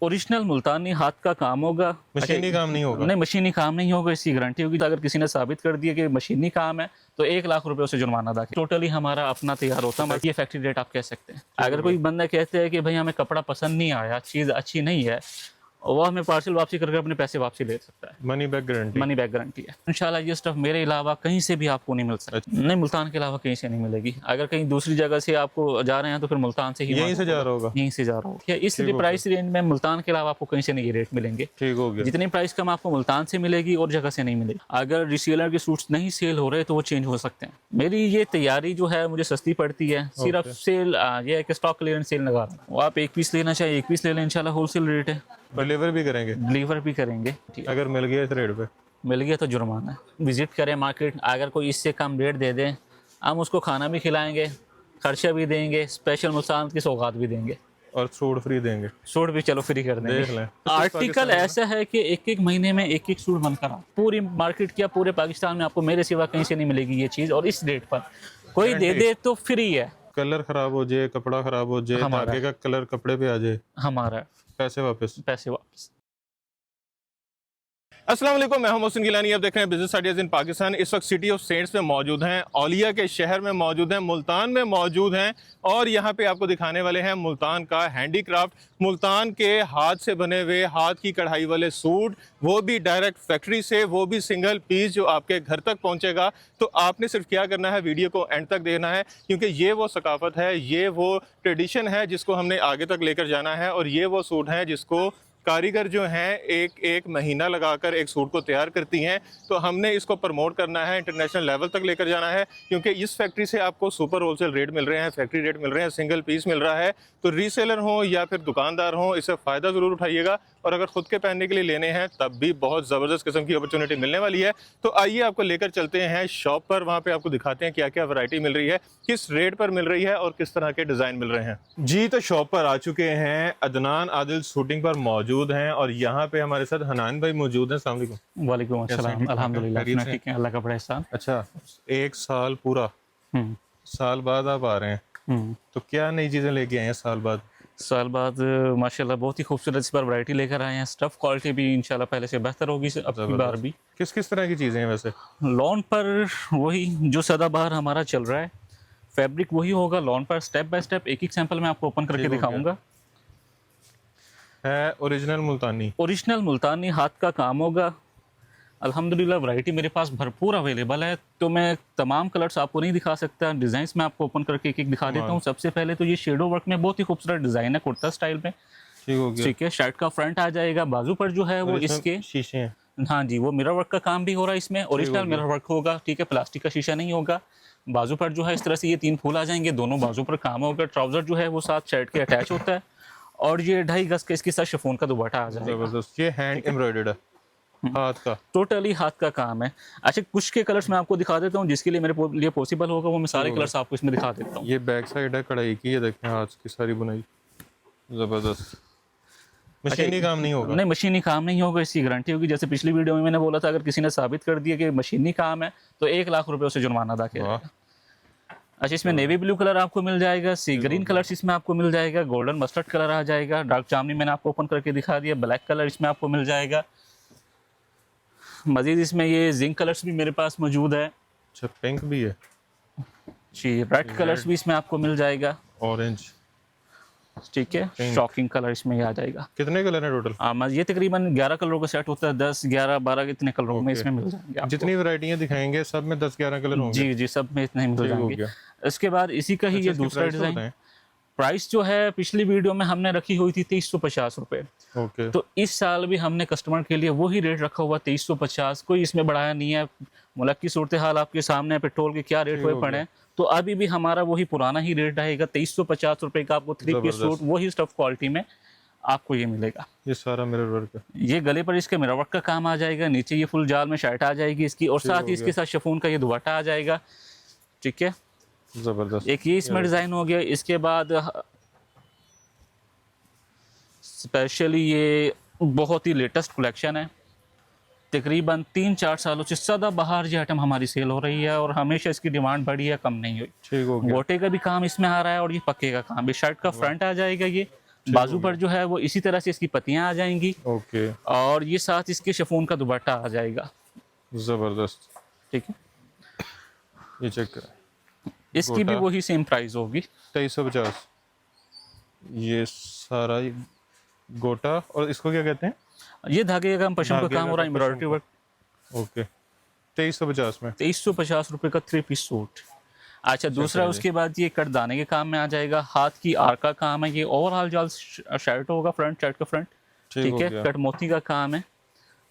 Original मुल्तानी हाथ का काम होगा, मशीनी काम नहीं होगा। नहीं मशीनी काम नहीं होगा, इसकी गारंटी होगी। तो अगर किसी ने साबित कर दिया कि मशीनी काम है तो 1 लाख रुपए उसे जुर्माना अदा किया। टोटली हमारा अपना तैयार होता है, ये फैक्ट्री रेट आप कह सकते हैं। अगर कोई बंदा कहते हैं कि भाई हमें कपड़ा पसंद नहीं आया, चीज़ अच्छी नहीं है, वो हमें पार्सल वापसी करके अपने पैसे वापसी ले सकता है। Money back guarantee. Money back guarantee है इंशाल्लाह। ये स्टफ मेरे अलावा कहीं से भी आपको नहीं मिल सकता। नहीं, मुल्तान के अलावा कहीं से नहीं मिलेगी। अगर कहीं दूसरी जगह से आपको जा रहे हैं तो फिर मुल्तान से ही यहीं से जा रहा होगा। यहीं से जा रहा होगा। इस प्राइस रेंज में मुल्तान के अलावा आपको कहीं से नहीं ये रेट मिलेंगे। ठीक हो गया। जितनी प्राइस कम आपको मुल्तान से मिलेगी और जगह से नहीं मिलेगी। अगर रिसेलर के सूट्स नहीं सेल हो रहे तो वो चेंज हो सकते हैं। मेरी ये तैयारी जो है मुझे सस्ती पड़ती है, सिर्फ सेल ये है कि स्टॉक क्लियरेंस सेल लगा रहा हूं। आप 1 पीस लेना चाहे 1 पीस ले लें, इंशाल्लाह होलसेल रेट है। डिलीवर भी करेंगे। डिलीवर भी करेंगे। अगर मिल गया इस रेट पे, मिल गया तो जुर्माना है। विजिट करें मार्केट, अगर कोई इससे कम रेट दे दें हम उसको खाना भी खिलाएंगे, खर्चा भी देंगे, स्पेशल मुसाद की सौगात भी देंगे और सूट फ्री देंगे। सूट भी चलो फ्री कर देंगे। देख लें। आर्टिकल ऐसा है कि एक महीने में एक सूट बनकर आ, पूरी मार्केट क्या पूरे पाकिस्तान में आपको मेरे सिवा कहीं से नहीं मिलेगी ये चीज़। और इस रेट पर कोई दे दे तो फ्री है। कलर खराब हो जाए, कपड़ा खराब हो जाए, धागे का कलर कपड़े पे आ जाए, हमारा पैसे वापस। अस्सलाम वालेकुम, मैं हूं मोहसिन गिलानी। आप देख रहे हैं बिजनेस आइडियाज इन पाकिस्तान। इस वक्त सिटी ऑफ सेंट्स में मौजूद हैं, औलिया के शहर में मौजूद हैं, मुल्तान में मौजूद हैं। और यहाँ पे आपको दिखाने वाले हैं मुल्तान का हैंडीक्राफ्ट, मुल्तान के हाथ से बने हुए हाथ की कढ़ाई वाले सूट, वो भी डायरेक्ट फैक्ट्री से, वो भी सिंगल पीस जो आपके घर तक पहुँचेगा। तो आपने सिर्फ क्या करना है, वीडियो को एंड तक देखना है, क्योंकि ये वो सकाफत है, ये वो ट्रेडिशन है जिसको हमने आगे तक लेकर जाना है। और ये वो सूट हैं जिसको कारीगर जो हैं एक महीना लगाकर एक सूट को तैयार करती हैं। तो हमने इसको प्रमोट करना है, इंटरनेशनल लेवल तक लेकर जाना है, क्योंकि इस फैक्ट्री से आपको सुपर होलसेल रेट मिल रहे हैं, फैक्ट्री रेट मिल रहे हैं, सिंगल पीस मिल रहा है। तो रीसेलर हो या फिर दुकानदार हो, इससे फ़ायदा ज़रूर उठाइएगा। और अगर ख़ुद के पहनने के लिए लेने हैं तब भी बहुत ज़बरदस्त किस्म की अपॉर्चुनिटी मिलने वाली है। तो आइए आपको लेकर चलते हैं शॉप पर, वहाँ पे आपको दिखाते हैं क्या क्या वैरायटी मिल रही है, किस रेट पर मिल रही है और किस तरह के डिज़ाइन मिल रहे हैं। जी, तो शॉप पर आ चुके हैं, अदनान आदिल शूटिंग पर मौजूद हैं और यहाँ पे हमारे साथ हनान भाई मौजूद हैं। अस्सलाम वालेकुम। वालेकुम अस्सलाम। अल्हम्दुलिल्लाह ठीक है, अल्लाह का बड़ा एहसान। अच्छा, 1 साल पूरा, साल बाद आप आ रहे हैं, तो क्या नई चीज़ें लेके आए हैं साल बाद? साल बाद माशाल्लाह बहुत ही खूबसूरत इस बार वैरायटी लेकर आए हैं। स्टफ क्वालिटी भी इंशाल्लाह पहले से बेहतर होगी अब की बार भी। किस किस तरह की चीज़ें हैं वैसे? लॉन पर वही जो सदाबहार हमारा चल रहा है, फैब्रिक वही होगा लॉन पर। स्टेप बाय स्टेप एक सेंपल मैं आपको ओपन करके दिखाऊंगा। है ओरिजिनल मुल्तानी। ओरिजिनल मुल्तानी हाथ का काम होगा। अल्हम्दुलिल्लाह वैरायटी मेरे पास भरपूर अवेलेबल है, तो मैं तमाम कलर्स आपको नहीं दिखा सकता। डिज़ाइंस मैं आपको ओपन करके एक दिखा देता हूँ। सबसे पहले तो ये शेडो वर्क में बहुत ही खूबसूरत डिज़ाइन है, कुर्ता स्टाइल में। ठीक है, शर्ट का फ्रंट आ जाएगा, बाजू पर जो है वो इसके शीशे हैं। हाँ जी, वो मिरर वर्क का काम भी हो रहा है इसमें, ओरिजिनल मिरर वर्क होगा। ठीक है, प्लास्टिक का शीशा नहीं होगा। बाजू पर जो है इस तरह से ये 3 फूल आ जाएंगे, दोनों बाजू पर काम होगा। ट्राउजर जो है वो साथ शर्ट के अटैच होता है और ये 2.5 गज का इसके साथ शिफॉन का दुपट्टा आ जाएगा। जबरदस्त, ये हैंड एम्ब्रॉयडर्ड है, हाथ का, टोटली हाथ का काम है। अच्छा, कुछ के कलर्स मैं आपको दिखा देता हूँ, जिसके लिए मेरे लिए पॉसिबल होगा वो मैं सारे कलर्स आपको इसमें दिखा देता हूँ। ये बैक साइड है कढ़ाई की, ये देखें हाथ की सारी बुनाई, जबरदस्त। मशीनी काम नहीं होगा। नहीं, मशीनी काम नहीं होगा, इसकी गारंटी होगी। जैसे पिछली वीडियो में मैंने बोला था, अगर किसी ने साबित कर दिया कि मशीनी काम है तो 1 लाख रुपए उसे जुर्माना अदा किया जाएगा। अच्छा, इसमें नेवी ब्लू कलर आपको मिल जाएगा, सी ग्रीन कलर इसमें आपको मिल जाएगा, गोल्डन मस्टर्ड कलर आ जाएगा, डार्क जामनी मैंने आपको ओपन करके दिखा दिया, ब्लैक कलर इसमें आपको मिल जाएगा। मजीद इसमें ये जिंक कलर्स भी मेरे पास मौजूद है। अच्छा, पिंक भी है जी, रेड कलर्स भी इसमें आपको मिल जाएगा, ऑरेंज। ठीक है, शॉकिंग कलर इसमें ही आ जाएगा। कितने कलर हैं टोटल? ये तकरीबन 11 कलरों का सेट होता है, 10 11 12 इतने कलरों में इसमें मिल जाएंगे आपको। जितनी वैरायटियां दिखाएंगे सब में 10-11 कलर होंगे। जी जी, सब में इतने ही मिल जाएंगे। इसके बाद इसी का ही ये दूसरा डिजाइन। प्राइस जो है पिछली वीडियो में हमने रखी हुई थी 2350 रुपये। ओके। तो इस साल भी हमने कस्टमर के लिए वही रेट रखा हुआ 2350, कोई इसमें बढ़ाया नहीं है। मुल्क की सूरत हाल आपके सामने है, पेट्रोल के क्या रेट हुए पड़े हैं, तो अभी भी हमारा वही पुराना ही रेट रहेगा। 2350 रुपये का आपको 3 पीस सूट वही स्टफ क्वालिटी में आपको ये मिलेगा। ये सारा मिरर वर्क है। ये गले पर इसके मिरर वर्क का काम आ जाएगा, नीचे ये फुल जाल में शर्ट आ जाएगी इसकी, और साथ ही इसके साथ शिफॉन का ये दुपट्टा आ जाएगा। ठीक है, जबरदस्त। एक ये इसमें डिज़ाइन हो गया। इसके बाद स्पेशली ये बहुत ही लेटेस्ट कलेक्शन है, तकरीबन 3-4 सालों से सदाबहार ये आइटम हमारी सेल हो रही है और हमेशा इसकी डिमांड बढ़ी है, कम नहीं हुई। ठीक हो गया। गोटे का भी काम इसमें आ रहा है और ये पक्के का काम भी। शर्ट का फ्रंट आ जाएगा, ये बाजू पर जो है वो इसी तरह से इसकी पत्तियां आ जाएंगी, ओके, और ये साथ इसके शिफॉन का दुपट्टा आ जाएगा। जबरदस्त। ठीक है, ये चेक करें, इसकी भी गोटा वही सेम प्राइस होगी। 2350। ये सारा ये गोटा, और इसको क्या कहते हैं? ये धागे का काम, पश्चिम का धागे काम का हो रहा है, काम, एम्ब्रॉयडरी पश्चिम वर्क। ओके, 2350 में। 2350 रुपये का 3 पीस सूट। अच्छा, दूसरा चलिए। उसके बाद ये कटदाने के काम में आ जाएगा, हाथ की आर का काम है, ये ओवरऑल जाल शर्ट होगा, फ्रंट शर्ट का फ्रंट। ठीक ठीक हो है, गया, कट मोती का काम है,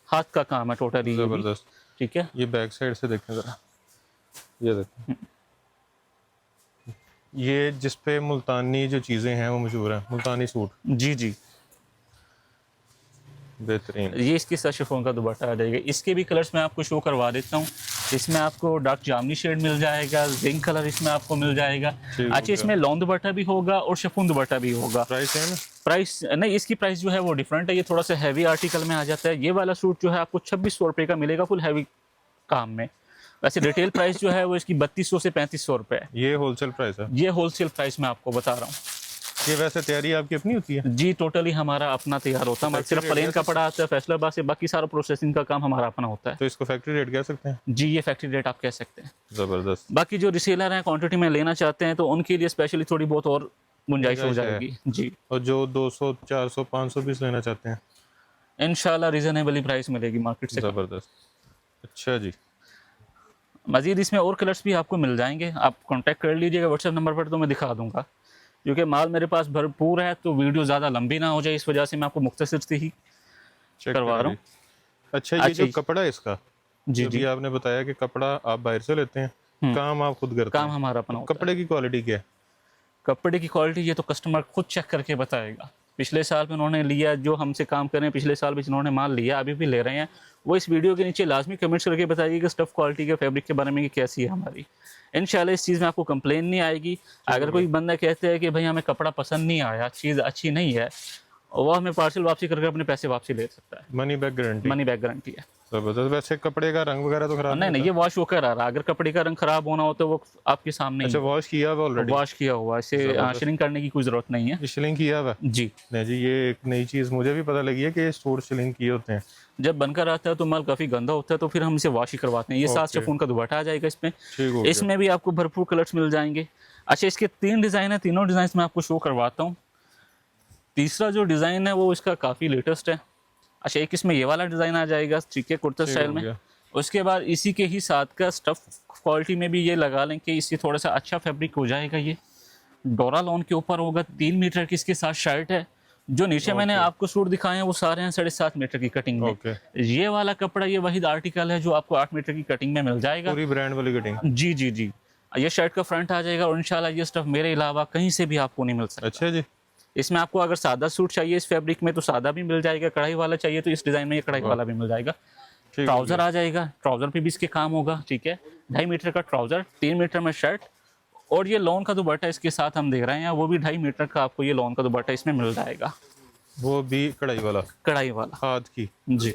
हाथ का काम है टोटली। जबरदस्त। ठीक है, ये बैक साइड से देखें ज़रा, ये देखें, ये जिस पे मुल्तानी जो चीज़ें हैं वो मशहूर हैं, मुल्तानी सूट, जी जी। बेहतरीन। ये इसके साथ शिफॉन का दुपट्टा आ जाएगा। इसके भी कलर्स मैं आपको शो करवा देता हूँ। इसमें आपको डार्क जामनी शेड मिल जाएगा, जिंक कलर इसमें आपको मिल जाएगा। ठीक हो अच्छा, इसमें लॉन्ग दुपट्टा भी होगा और शिफॉन दुपट्टा भी होगा। प्राइस है ना? प्राइस नहीं, इसकी प्राइस जो है वो डिफरेंट है, ये थोड़ा सा हैवी आर्टिकल में आ जाता है। ये वाला सूट जो है आपको 2600 रुपये का मिलेगा फुल हैवी काम में। वैसे रिटेल प्राइस जो है वो इसकी 3200 से 3500 रुपये है। ये होलसेल प्राइस है? ये होलसेल प्राइस मैं आपको बता रहा हूँ। ये वैसे तैयारी आपकी अपनी होती है? जी, टोटली हमारा अपना तैयार होता है। हमारे सिर्फ प्लेन कपड़ा आता है फैसलाबाद से, बाकी सारा प्रोसेसिंग का काम हमारा अपना होता है। तो इसको फैक्ट्री रेट कह सकते हैं? जी, ये फैक्ट्री रेट आप कह सकते हैं। ज़बरदस्त। बाकी जो रिसेलर हैं क्वांटिटी में लेना चाहते हैं तो उनके लिए स्पेशली थोड़ी बहुत और गुंजाइश हो गुंजाइश है। जाएगी। जी, और जो 200, 400, 500 पीस लेना चाहते हैं? इंशाल्लाह रीजनेबली प्राइस मिलेगी मार्केट से। ज़बरदस्त। अच्छा जी। मजीद इसमें और कलर्स भी आपको मिल जाएंगे, आप कांटेक्ट कर लीजिएगा व्हाट्सएप नंबर पर, तो मैं दिखा दूंगा। क्योंकि माल मेरे पास भरपूर है तो वीडियो ज़्यादा लंबी ना हो जाए, इस वजह से मैं आपको मुख्तसर से ही चेक करवा करें रहा हूँ। जी। अच्छा, ये अच्छा, जो कपड़ा है इसका, जी जो जी, भी आपने बताया कि कपड़ा आप बाहर से लेते हैं, काम आप खुद करते काम हैं, हमारा अपना होता है। कपड़े की क्वालिटी क्या है? कपड़े की क्वालिटी ये तो कस्टमर खुद चेक करके बताएगा। पिछले साल में उन्होंने लिया, जो हमसे काम कर रहे हैं पिछले साल भी जिन्होंने माल लिया, अभी भी ले रहे हैं, वो इस वीडियो के नीचे लाजमी कमेंट्स करके बताइए कि स्टफ क्वालिटी के फैब्रिक के बारे में कि कैसी है हमारी। इंशाल्लाह इस चीज़ में आपको कंप्लेन नहीं आएगी। अगर कोई बंदा कहता है कि भाई हमें कपड़ा पसंद नहीं आया, चीज़ अच्छी नहीं है, वो हमें पार्सल वापसी करके अपने पैसे वापसी ले सकता है। Money back guarantee? Money back guarantee है। जबरदस्त। वैसे कपड़े का रंग वगैरह तो खराब नहीं नहीं, ये वॉश होकर आ रहा है। अगर कपड़े का रंग खराब होना हो तो वो आपके सामने अच्छा, वॉश किया हुआ ऑलरेडी? वॉश किया हुआ, इसे शिलिंग करने की कोई ज़रूरत नहीं है। शिलिंग किया हुआ? जी, नहीं जी, ये एक नई चीज़ मुझे भी पता लगी है कि ये सूट शिलिंग किए होते हैं। जब बनकर आता है तो माल काफ़ी गंदा होता है, तो फिर हम इसे वॉश ही करवाते हैं। ये साथ ओके। शिफॉन का दुपट्टा आ जाएगा इसमें। ठीक हो गया। इसमें भी आपको भरपूर कलर्स मिल जाएंगे। अच्छा, इसके 3 डिज़ाइन है, तीनों डिज़ाइन मैं आपको शो करवाता हूँ। तीसरा जो डिज़ाइन है वो इसका काफ़ी लेटेस्ट है। अच्छा, एक इसमें ये वाला डिज़ाइन आ जाएगा, ठीक है, कुर्ता ठीक स्टाइल हो में। गया। उसके बाद इसी के ही साथ का स्टफ क्वालिटी में भी ये लगा लें कि इससे थोड़ा सा अच्छा फैब्रिक हो जाएगा। ये डोरा लॉन के ऊपर होगा, 3 मीटर की इसके साथ शर्ट है। जो नीचे मैंने आपको सूट दिखाए हैं वो सारे हैं 7.5 मीटर की कटिंग में। ओके। ये वाला कपड़ा, ये वही आर्टिकल है जो आपको 8 मीटर की कटिंग में मिल जाएगा। पूरी ब्रांड वाली कटिंग? जी जी जी, ये शर्ट का फ्रंट आ जाएगा और इंशाल्लाह ये स्टफ मेरे अलावा कहीं से भी आपको नहीं मिल सकता। अच्छा जी। इसमें आपको अगर सादा सूट चाहिए इस फैब्रिक में तो सादा भी मिल जाएगा, कढ़ाई वाला चाहिए तो इस डिज़ाइन में ये कढ़ाई वाला भी मिल जाएगा। ठीक हो ट्राउज़र गया। आ जाएगा, ट्राउज़र पे भी इसके काम होगा। ठीक है, 2.5 मीटर का ट्राउज़र, 3 मीटर में शर्ट, और ये लॉन का दुपट्टा इसके साथ हम देख रहे हैं, वो भी 2.5 मीटर का आपको ये लॉन का दुपट्टा इसमें मिल जाएगा, वो भी कढ़ाई वाला? कढ़ाई वाला, हाथ की? जी।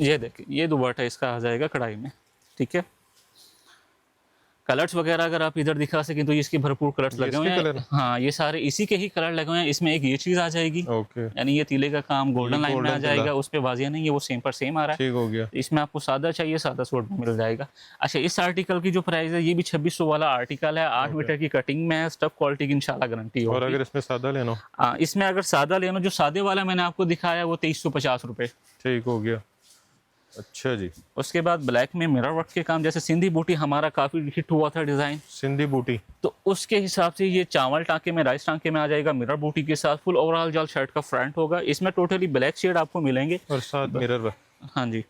ये देखिए, ये दुपट्टा इसका आ जाएगा कढ़ाई में। ठीक है, कलर्स वगैरह अगर आप इधर दिखा सकें तो इसके भरपूर कलर्स ये लगे हुए इसके हैं। कलर? हाँ, ये सारे इसी के ही कलर लगे हुए हैं। इसमें एक ये चीज़ आ जाएगी, ओके। यानी ये तीले का काम गोल्डन लाइन में आ golden जाएगा, तीला। उस पर बाजिया नहीं है, वो सेम पर सेम आ रहा है। ठीक हो गया। इसमें आपको सादा चाहिए, सादा सूट में मिल जाएगा। अच्छा, इस आर्टिकल की जो प्राइस है ये भी 2600 वाला आर्टिकल है, 8 मीटर की कटिंग में है, स्टफ क्वालिटी की इंशाल्लाह गारंटी और होगी। अगर इसमें सादा लेना हो? इसमें अगर सादा लेना, जो सादे वाला मैंने आपको दिखाया वो 2350 रुपये। ठीक हो गया। अच्छा जी। उसके बाद ब्लैक में मिरर वर्क के काम, जैसे सिंधी बूटी हमारा काफ़ी हिट हुआ था डिज़ाइन, सिंधी बूटी? तो उसके हिसाब से ये चावल टाँके में, राइस टाँके में आ जाएगा, मिरर बूटी के साथ फुल ओवरऑल जाल शर्ट का फ्रंट होगा। इसमें टोटली ब्लैक शेड आपको मिलेंगे। और साथ मिरर वर्क? हाँ जी,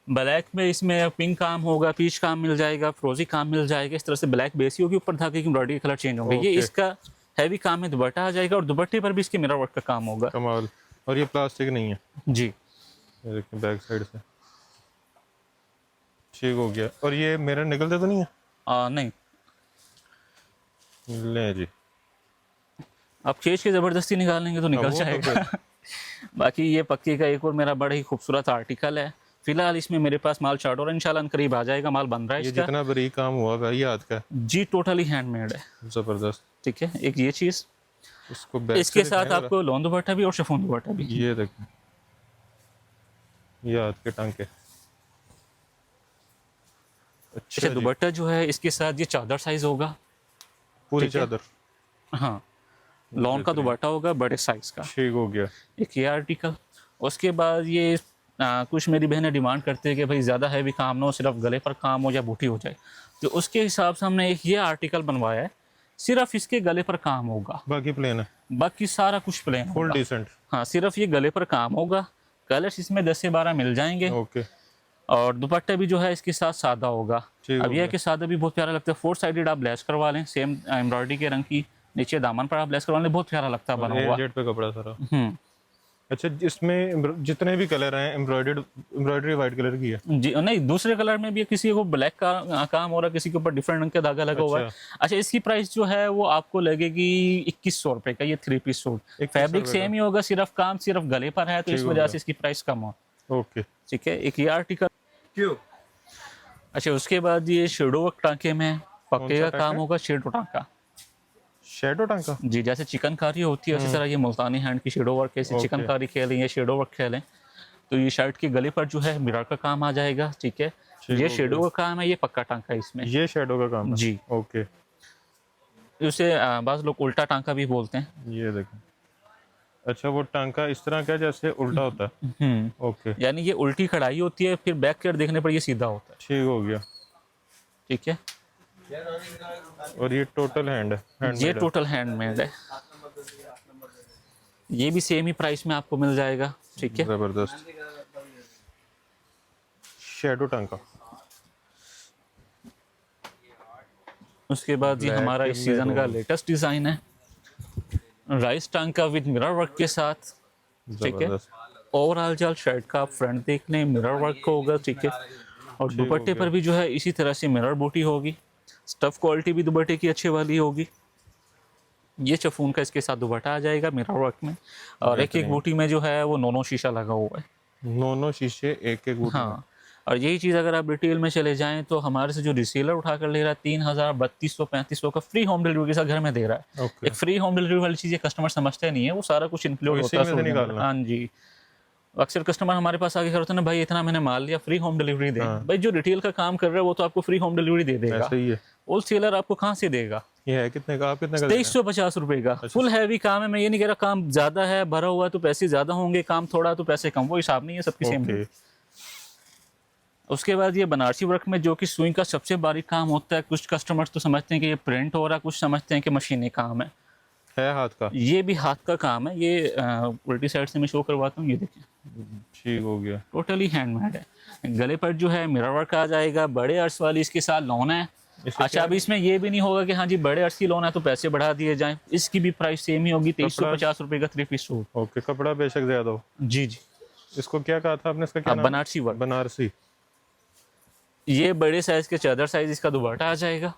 ब्लैक में इसमें पिंक काम होगा, पीच काम मिल जाएगा, फ्रोजी काम मिल जाएगा। इस तरह से ब्लैक बेस ही होगी, ऊपर धागे की एम्ब्रॉयडरी कलर चेंज होंगे। ये ओके। इसका हैवी काम है, दुपट्टा आ जाएगा और दुपट्टे पर भी इसके मिरर वर्क का काम होगा। कमाल। और ये प्लास्टिक नहीं है? जी, ये देखिए बैक साइड से। ठीक हो गया। और ये मिरर निकलते तो नहीं है? नहीं, ले जी। आप खींच के ज़बरदस्ती निकालेंगे तो निकल वो तो जाएगा। बाकी ये पक्की का एक और मेरा बड़ा ही खूबसूरत आर्टिकल है। फिलहाल इसमें मेरे पास माल चार्ट और इंशाल्लाह करीब आ जाएगा, माल बन रहा है ये इसका। जितना बारीक काम हुआ है ये हाथ का है? जी, टोटली हैंडमेड है। जबरदस्त। ठीक है, एक ये चीज़। इसको बैक इसके से साथ दिखाएं आपको लॉन दुपट्टा भी और शिफॉन दुपट्टा भी। ये देखें, ये हाथ के टांके। अच्छा, जी, दुपट्टा जो है इसके साथ ये चादर साइज होगा, पूरी ठीक है। चादर। हाँ, लॉन का दुपट्टा होगा बड़े साइज का, ठीक हो गया। एक ये आर्टिकल। उसके बाद ये कुछ मेरी बहनें डिमांड करते हैं कि भाई ज़्यादा हैवी काम ना हो, सिर्फ गले पर काम हो या बूटी हो जाए, तो उसके हिसाब से हमने एक ये आर्टिकल बनवाया है, सिर्फ इसके गले पर काम होगा, बाकी प्लेन है, बाकी सारा कुछ प्लेन फुल होगा। डिसेंट। हाँ, सिर्फ ये गले पर काम होगा। कलर्स इसमें 10 से 12 मिल जाएंगे। ओके, और दुपट्टा भी जो है इसके साथ सादा होगा। ठीक अब हो यह है गया। कि सादा भी बहुत प्यारा लगता है। 4 साइडेड आप लेस करवा लें, सेम एम्ब्रॉयडरी के रंग की, नीचे दामन पर आप लेस करवा लें, बहुत प्यारा लगता है बना हुआ। जेट पे कपड़ा सारा। हम्म, अच्छा, इसमें जितने भी कलर हैं एम्ब्रॉयडरी वाइट कलर की है। जी नहीं, दूसरे कलर में भी है, किसी को ब्लैक का काम हो रहा है, किसी के ऊपर डिफरेंट रंग का धागा लगा हुआ है। अच्छा, इसकी प्राइस जो है वो आपको लगेगी 2100 रुपए का, ये 3 पीस सूट। 2100 फैब्रिक रुपए सेम ही होगा, सिर्फ काम सिर्फ गले पर है, तो इस ठीक हो वजह गया। से इसकी प्राइस कम हो। ओके, ठीक है, एक ये आर्टिकल। क्यों? अच्छा, उसके बाद ये शेडो वर्क टांके में पक्के सा का टांका काम है? होगा, शेडो टांका। शैडो टांका। जी, जैसे चिकनकारी होती है उसी तरह ये मुल्तानी हैंड की शेडो वर्क है। इसे ओके। चिकनकारी खेलें या शेडो वर्क खेलें, तो ये शर्ट के गले पर जो है मिरर का काम आ जाएगा। ठीक है, ठीक ये हो शेडो गया। का काम है, ये पक्का टांका है इसमें। ये शैडो का काम है। जी, ओके, उसे बाज़ लोग उल्टा टांका भी बोलते हैं। ये देखें। अच्छा, वो टांका इस तरह का जैसे उल्टा होता है। ओके, यानी ये उल्टी कढ़ाई होती है, फिर बैक साइड देखने पर ये सीधा होता है। ठीक हो गया। ठीक है, और ये टोटल हैंड है, ये हैंडमेड है। टोटल हैंडमेड है। ये भी सेम ही प्राइस में आपको मिल जाएगा। ठीक है, जबरदस्त। शैडो टांका। उसके बाद ये Black हमारा इस सीजन का maroon। लेटेस्ट डिज़ाइन है, राइस टांका विद मिरर वर्क के साथ। ठीक है, जबरदस्त। ओवरऑल जल शर्ट का आप फ्रंट देख लें, मिरर वर्क होगा। ठीक है, और ठीक हो दुपट्टे गया। पर भी जो है इसी तरह से मिरर बूटी होगी। स्टफ क्वालिटी भी दुपट्टे की अच्छे वाली होगी। ये चफून का इसके साथ दुपट्टा आ जाएगा मिरर वर्क में, और एक एक बूटी में जो है वो नोनो शीशा लगा हुआ है। दोनों शीशे एक एक बूटी में। हाँ, और यही चीज़ अगर आप रिटेल में चले जाएं तो हमारे से जो रिसेलर उठा कर ले रहा है 3000, 3200, 3500 का फ्री होम डिलीवरी के साथ घर में दे रहा है। ओके, एक फ्री होम डिलीवरी वाली चीज़ कस्टमर समझते नहीं है, वो सारा कुछ इंक्लूड वो इसी होता है में से सूट में। निकालना। हाँ जी, अक्सर कस्टमर हमारे पास आके करते हैं ना, भाई इतना मैंने माल लिया, फ्री होम डिलीवरी दे। हाँ। भाई जो रिटेल का काम कर रहा है वो तो आपको फ्री होम डिलीवरी दे देगा, ऐसा ही है। होलसेलर आपको कहाँ से देगा? ये है कितने का? आप कितने का दे रहे हैं? 2350 रुपए का फुल हैवी काम है। मैं ये नहीं कह रहा काम ज्यादा है, भरा हुआ है तो पैसे ज्यादा होंगे, काम थोड़ा तो पैसे कम, वो हिसाब नहीं है, सबकी सेम। ओके, उसके बाद ये बनारसी वर्क में जो कि सुई का सबसे बारीक काम होता है, कुछ कस्टमर्स तो समझते हैं कि ये प्रिंट हो रहा है, कुछ समझते हैं कि मशीनी काम है। है हाथ का। ये भी हाथ का काम है। ये उल्टी साइड से मैं शो करवाता हूँ, ये देखिए, ठीक हो गया। टोटली हैंडमेड है। गले पर जो है मिरर वर्क आ जाएगा, बड़े अर्स वाली इसके साथ लोन है। इससे अच्छा, अब इसमें ये भी नहीं होगा कि हाँ जी बड़े अर्स की लोन है तो पैसे बढ़ा दिए जाएं, इसकी भी प्राइस सेम ही होगी, 2350 रुपए का 3 पीस सूट। ओके, कपड़ा बेशक ज्यादा हो। जी जी, इसको क्या कहा था आपने? इसका क्या अब नाम? बनारसी वर्क। बनारसी। ये बड़े साइज के चादर साइज इसका दुपट्टा आ जाएगा।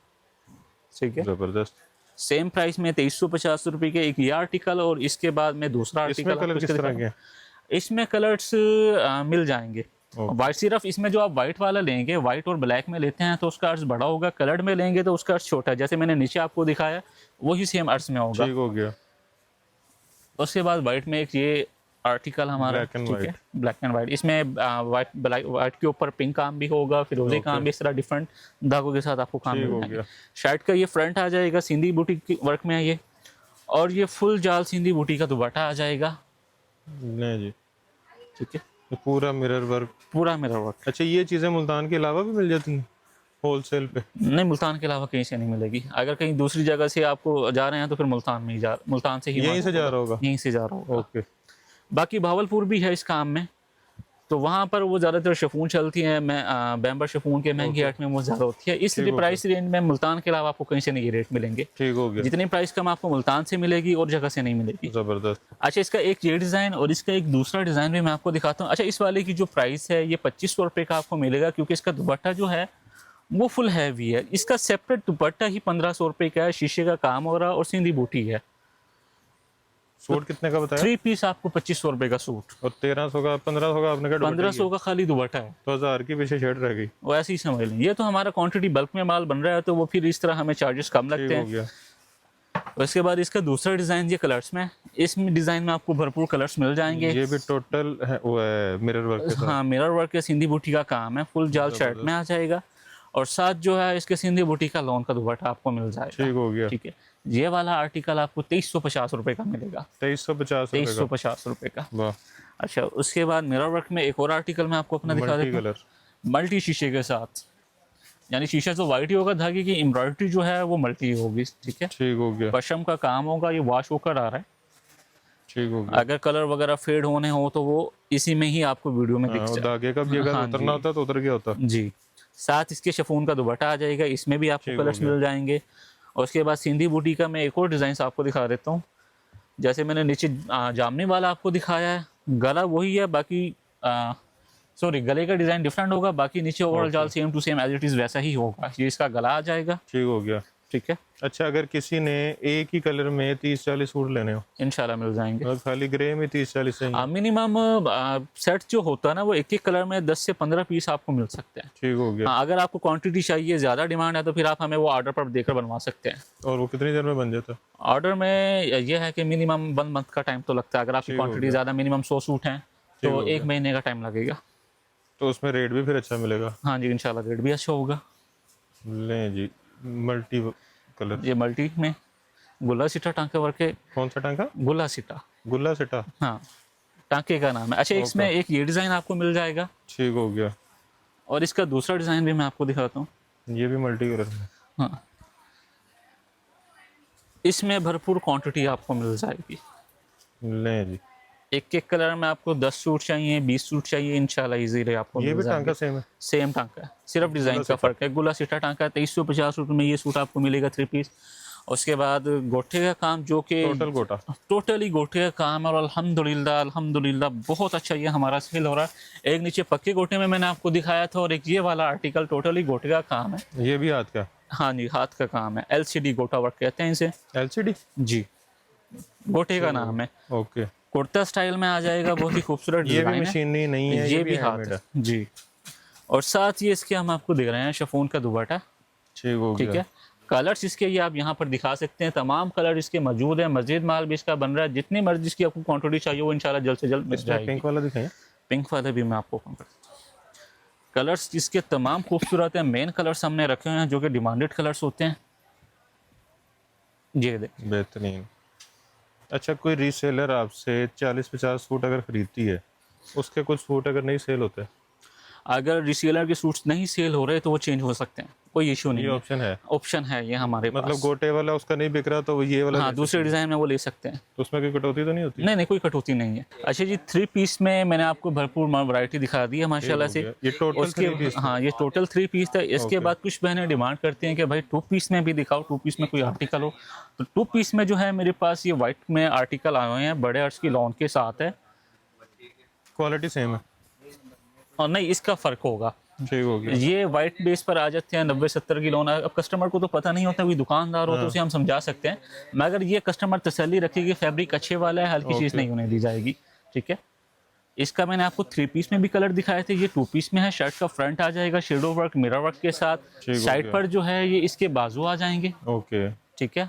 ठीक है, जबरदस्त। सेम प्राइस में 2350 रुपए के एक ये आर्टिकल, और इसके बाद में दूसरा इसमें आर्टिकल कलर किस तरह के हैं? इसमें कलर्स मिल जाएंगे। ओके। वाइट, सिर्फ इसमें जो आप वाइट वाला लेंगे, वाइट और ब्लैक में लेते हैं तो उसका अर्ज बड़ा होगा, कलर्ड में लेंगे तो उसका अर्ज छोटा है। जैसे मैंने नीचे आपको दिखाया वही सेम अर्ज में होगा। ठीक हो गया। उसके बाद वाइट में एक ये आर्टिकल हमारा, Black and ठीक है, white। Black and white. इसमें वाइट के ऊपर पिंक काम भी होगा, फिरोजी ओके। काम भी, इस तरह डिफरेंट धागों के साथ आपको काम ठीक मिल हो जाएंगे। गया। शर्ट का ये फ्रंट आ जाएगा, सिंधी बूटी की वर्क में है ये, और ये फुल जाल सिंधी बूटी का दुपट्टा आ जाएगा। नहीं जी, ठीक है, ये पूरा मिरर वर्क। पूरा मिरर वर्क। अच्छा, ये चीजें मुल्तान के अलावा भी मिल जाती हैं होलसेल पे? नहीं, मुल्तान के अलावा कहीं से नहीं मिलेगी। अगर कहीं दूसरी जगह से आपको जा रहे हैं तो फिर मुल्तान से ही यहीं माल से जा रहा होगा? यहीं से जा रहा होगा। ओके, बाकी भावलपुर भी है इस काम में, तो वहाँ पर वो ज़्यादातर शिफॉन चलती है। मैं बैम्बर शिफॉन के महंगी आर्ट में वो ज़्यादा होती है, इसलिए ठीक हो प्राइस रेंज में मुल्तान के अलावा आपको कहीं से नहीं ये रेट मिलेंगे। ठीक हो गया। जितनी प्राइस कम आपको मुल्तान से मिलेगी और जगह से नहीं मिलेगी। जबरदस्त। अच्छा, इसका एक ये डिज़ाइन और इसका एक दूसरा डिज़ाइन भी मैं आपको दिखाता हूँ। अच्छा, इस वाले की जो प्राइस है ये 2500 रुपये का आपको मिलेगा, क्योंकि इसका दुपट्टा जो है वो फुल हैवी है। इसका सेपरेट दुपट्टा ही 1500 रुपये का है, शीशे का काम हो रहा है और सिंधी बूटी है। सूट कितने का बताया? 3 पीस आपको 2500 रुपये का सूट, और 1300 का, 1500 का आपने कहा? 1500 का खाली दुपट्टा है। तो 1000 की पीछे शर्ट रह गई। वो ऐसे ही समझ लें। ये तो हमारा क्वांटिटी बल्क में माल बन रहा है तो वो फिर इस तरह हमें चार्जेस कम लगते ठीक हो हैं। गया। उसके बाद इसका दूसरा डिज़ाइन ये कलर्स में है। इसमें डिज़ाइन में आपको भरपूर कलर्स मिल जाएंगे। ये भी टोटल है वो है मिरर वर्क के साथ। हाँ, मिरर वर्क के सिंधी बूटी का काम है, फुल जाल शर्ट में आ जाएगा। और साथ जो है इसके सिंधी बूटी का लॉन का दुपट्टा आपको मिल जाएगा। ठीक हो गया। ठीक है, ये वाला आर्टिकल आपको 2350 रुपये का मिलेगा। 2350 रुपये का। वाह। अच्छा, उसके बाद मिरर वर्क में एक और आर्टिकल मैं आपको अपना दिखा देता हूँ, कलर मल्टी शीशे के साथ। यानी शीशा तो वाइट ही होगा, धागे की एम्ब्रॉयडरी जो है वो मल्टी होगी। ठीक है, ठीक हो गया। पशम का काम होगा, ये वॉश होकर आ रहा है। ठीक हो गया। अगर कलर वगैरह फेड होने हो तो वो इसी में ही आपको वीडियो में दिख और जाए। धागे का भी अगर हाँ उतरना जी। होता तो उतर गया होता। जी, साथ इसके शिफॉन का दुपट्टा आ जाएगा, इसमें भी आपको ठीक हो कलर्स गया। मिल जाएंगे। और उसके बाद सिंधी बूटी का मैं एक और डिज़ाइन आपको दिखा देता हूँ। जैसे मैंने नीचे जामनी वाला आपको दिखाया है, गला वही है, बाकी सॉरी गले का डिज़ाइन डिफरेंट होगा, बाकी नीचे ओवरऑल जाल same to same as it is वैसा ही होगा। ये इसका गला आ जाएगा। ठीक हो गया। ठीक है, अच्छा, अगर किसी ने एक ही कलर में 30-40 सूट लेने हो इंशाल्लाह मिल जाएंगे। और खाली ग्रे में 30-40 चाहिए? मिनिमम सेट जो होता है ना वो एक एक कलर में 10 से 15 पीस आपको मिल सकते हैं। ठीक हो गया। हाँ, अगर आपको क्वांटिटी चाहिए, ज़्यादा डिमांड है तो फिर आप हमें वो ऑर्डर पर देकर बनवा सकते हैं। और वो कितनी देर में बन जाता? ऑर्डर में यह है कि मिनिमम 1 मंथ का टाइम तो लगता है। अगर आपकी ठीक हो क्वांटिटी गया। ज़्यादा, मिनिमम 100 सूट हैं ठीक तो हो 1 गया। महीने का टाइम लगेगा। तो उसमें रेट भी फिर अच्छा मिलेगा? हाँ जी, इंशाल्लाह रेट भी अच्छा होगा। लें जी, मल्टी कलर। ये मल्टी में गुल्ला सिटा टांके वर्क है। कौन सा टांका? गुल्ला सिटा, गुल्ला सेटा। हाँ, टांके का नाम है। अच्छा, इसमें एक ये डिज़ाइन आपको मिल जाएगा ठीक हो गया। और इसका दूसरा डिज़ाइन भी मैं आपको दिखाता हूँ। ये भी मल्टी कलर है। हाँ, इसमें भरपूर क्वांटिटी आपको मिल जाएगी। लें जी, एक एक कलर में आपको 10 सूट चाहिए, 20 सूट चाहिए, इंशाल्लाह इजीली आपको ये मिल भी जाएंगे। टांका सेम है? सेम टांका है, सिर्फ डिज़ाइन का फ़र्क है। गुला सीटा टांका 2350 रुपये में ये सूट आपको मिलेगा 3 पीस। उसके बाद गोटे का काम, जो कि टोटल गोटा। टोटली गोटे का काम है और अल्हम्दुलिल्लाह अल्हम्दुलिल्लाह बहुत अच्छा ये हमारा सेल हो रहा है। एक नीचे पक्के गोटे में मैंने आपको दिखाया था और एक ये वाला आर्टिकल टोटली गोटे का काम है। ये भी हाथ का? हाँ जी, हाथ का काम है। LCD गोटा वर्क कहते हैं इसे। LCD? जी, गोटे का नाम है। ओके। कुर्ता स्टाइल में आ जाएगा, बहुत ही खूबसूरत ये भी डिज़ाइन है। मशीनरी नहीं है, ये भी हाथ हैंडमेड है जी। और साथ ये इसके हम आपको दे रहे हैं शिफॉन का दुपट्टा। ठीक हो ठीक गया। है, कलर्स इसके ये आप यहाँ पर दिखा सकते हैं, तमाम कलर इसके मौजूद हैं। मस्जिद माल भी इसका बन रहा है, जितनी मर्जी इसकी आपको क्वांटिटी चाहिए वो इंशाल्लाह जल्द से जल्द मिल इसमें जाएगी। पिंक वाला दिखाएं। पिंक वाला भी मैं आपको कम करता हूँ। कलर्स इसके तमाम खूबसूरत हैं। मेन कलर्स हमने रखे हुए हैं जो कि डिमांडेड कलर्स होते हैं। ये देख, बेहतरीन। अच्छा, कोई रीसेलर आपसे 40-50 सूट अगर खरीदती है, उसके कुछ सूट अगर नहीं सेल होते? अगर रिसेलर के सूट्स नहीं सेल हो रहे तो वो चेंज हो सकते हैं, कोई इशू नहीं ये है। ऑप्शन है? ऑप्शन है ये हमारे मतलब पास। गोटे वाला उसका नहीं बिक रहा तो वो ये वाला हाँ, ले दूसरे सकते डिज़ाइन में वो ले सकते हैं। हैं। तो उसमें कोई कटौती तो नहीं होती? नहीं नहीं, कोई कटौती नहीं है। अच्छा जी, 3 पीस में मैंने आपको भरपूर वैरायटी दिखा दी है माशाल्लाह से। ये टोटल उसके 3 पीस? हाँ, ये टोटल 3 पीस था। इसके ओके। बाद कुछ बहनें डिमांड करती हैं कि भाई 2 पीस में भी दिखाओ, 2 पीस में कोई आर्टिकल हो। तो 2 पीस में जो है मेरे पास ये वाइट में आर्टिकल आए हुए हैं, बड़े अर्ज की लॉन के साथ है। क्वालिटी सेम है? और नहीं, इसका फ़र्क होगा। ठीक हो गया। ये वाइट बेस पर आ जाते हैं 90-70 की लोन। अब कस्टमर को तो पता नहीं होता, कोई दुकानदार हो तो उसे हम समझा सकते हैं, मगर ये कस्टमर तसल्ली रखेगी फैब्रिक अच्छे वाला है, हल्की चीज़ नहीं होने दी जाएगी। ठीक है, इसका मैंने आपको 3 पीस में भी कलर दिखाए थे, ये 2 पीस में है। शर्ट का फ्रंट आ जाएगा शेडो वर्क, मिरर वर्क के साथ। ठीक हो साइड गया। पर जो है ये इसके बाजू आ जाएंगे। ओके। ठीक है,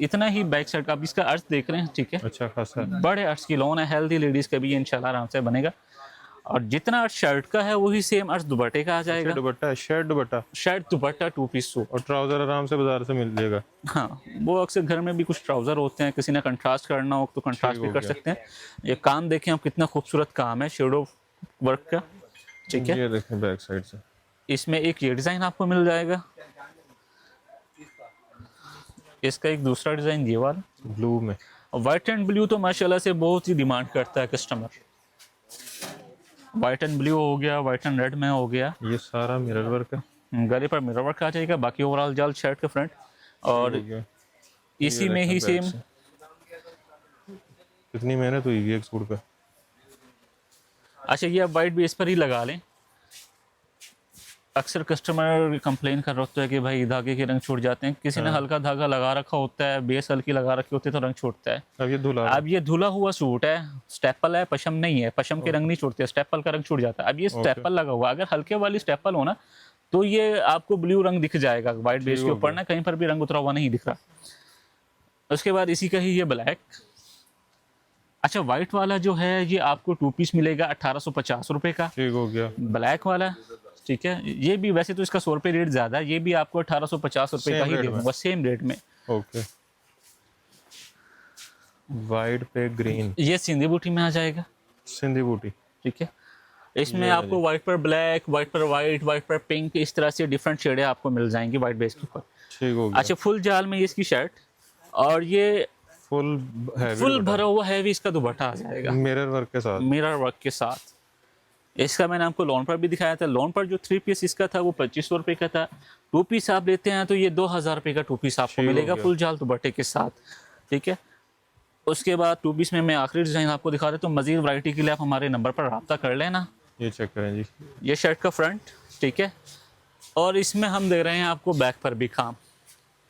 इतना ही बैक साइड का। अब इसका अर्ज देख रहे हैं। ठीक है, अच्छा खासा है। बड़े अर्ज की लोन है, हेल्दी लेडीज़ का भी ये इंशाल्लाह आराम से बनेगा। और जितना अर्ज शर्ट का है वही सेम अर्ज दुपट्टे का आ जाएगा। दुपट्टा है, shirt dupatta shirt dupatta 2 piece suit. और ट्राउजर आराम से बाजार से मिल जाएगा? हाँ, वो अक्सर घर में भी कुछ ट्राउज़र होते हैं, किसी ने कंट्रास्ट करना हो तो कंट्रास्ट भी हो कर गया। सकते हैं। ये काम देखें आप, कितना खूबसूरत काम है शेडो वर्क का। ठीक है, ये देखें बैक साइड से। इसमें एक ये डिज़ाइन आपको मिल जाएगा। इसका एक दूसरा डिज़ाइन ये वाला ब्लू में। वाइट एंड ब्लू तो माशाल्लाह से बहुत ही डिमांड करता है कस्टमर। वाइट एंड ब्लू हो गया, वाइट एंड रेड में हो गया। ये सारा मिरर वर्क है? गले पर मिरर वर्क आ जाएगा, बाकी ओवरऑल जाल शर्ट का फ्रंट। और हो गया। इसी ये में ही देखें बैक सेम। से। कितनी मेहनत हुई है एक सूट पे। अच्छा, ये आप वाइट बेस पर ही लगा लें। अक्सर कस्टमर कंप्लेन कर रहा होता है कि भाई धागे के रंग छूट जाते हैं। किसी ने हल्का धागा लगा रखा होता है, बेस हल्की लगा रखी होती है तो रंग छूटता है। अब ये धुला अब ये धुला हुआ सूट है, स्टेपल है, पशम नहीं है। पशम के रंग नहीं छूटते, स्टेपल का रंग छूट जाता है। अब ये स्टेपल लगा हुआ, अगर हल्के वाली स्टेपल हो ना तो ये आपको ब्लू रंग दिख जाएगा वाइट बेस के ऊपर ना, कहीं पर भी रंग उतरा हुआ नहीं दिख रहा। उसके बाद इसी का ही ये ब्लैक। अच्छा वाइट वाला जो है ये आपको 2 पीस मिलेगा 1850 रुपये का, ठीक हो गया। ब्लैक वाला। ठीक है, ये भी वैसे तो इसका 100 रुपये रेट ज़्यादा है, ये भी आपको 1850 रुपये का Same ही rate दे में? दूँगा, सेम रेट में। ओके, वाइट पे ग्रीन, ये सिंधी बूटी में आ जाएगा। सिंधी बूटी। ठीक है, इसमें ये आपको वाइट पर ब्लैक, वाइट पर वाइट, वाइट पर पिंक, इस तरह से डिफरेंट शेडें आपको मिल जाएंगी वाइट बेस के ऊपर। ठीक हो गया। अच्छा फुल जाल में ये इसकी शर्ट, और ये फुल फुल भरा हुआ हैवी इसका दुपट्टा आ जाएगा मिरर वर्क के साथ। मिरर वर्क के साथ। इसका मैंने आपको लॉन पर भी दिखाया था, लॉन पर जो 3 पीस इसका था वो 2500 रुपये का था। 2 पीस आप लेते हैं तो ये 2000 रुपये का 2 पीस आपको ठीक हो मिलेगा गया। फुल जाल दुपट्टे के साथ। ठीक है, उसके बाद 2 पीस में मैं आखिरी डिज़ाइन आपको दिखा देता हूँ। मज़ीद वैरायटी के लिए आप हमारे नंबर पर रब्ता कर लेना। ये चेक करें जी, ये शर्ट का फ्रंट, ठीक है, और इसमें हम दे रहे हैं आपको बैक पर भी काम।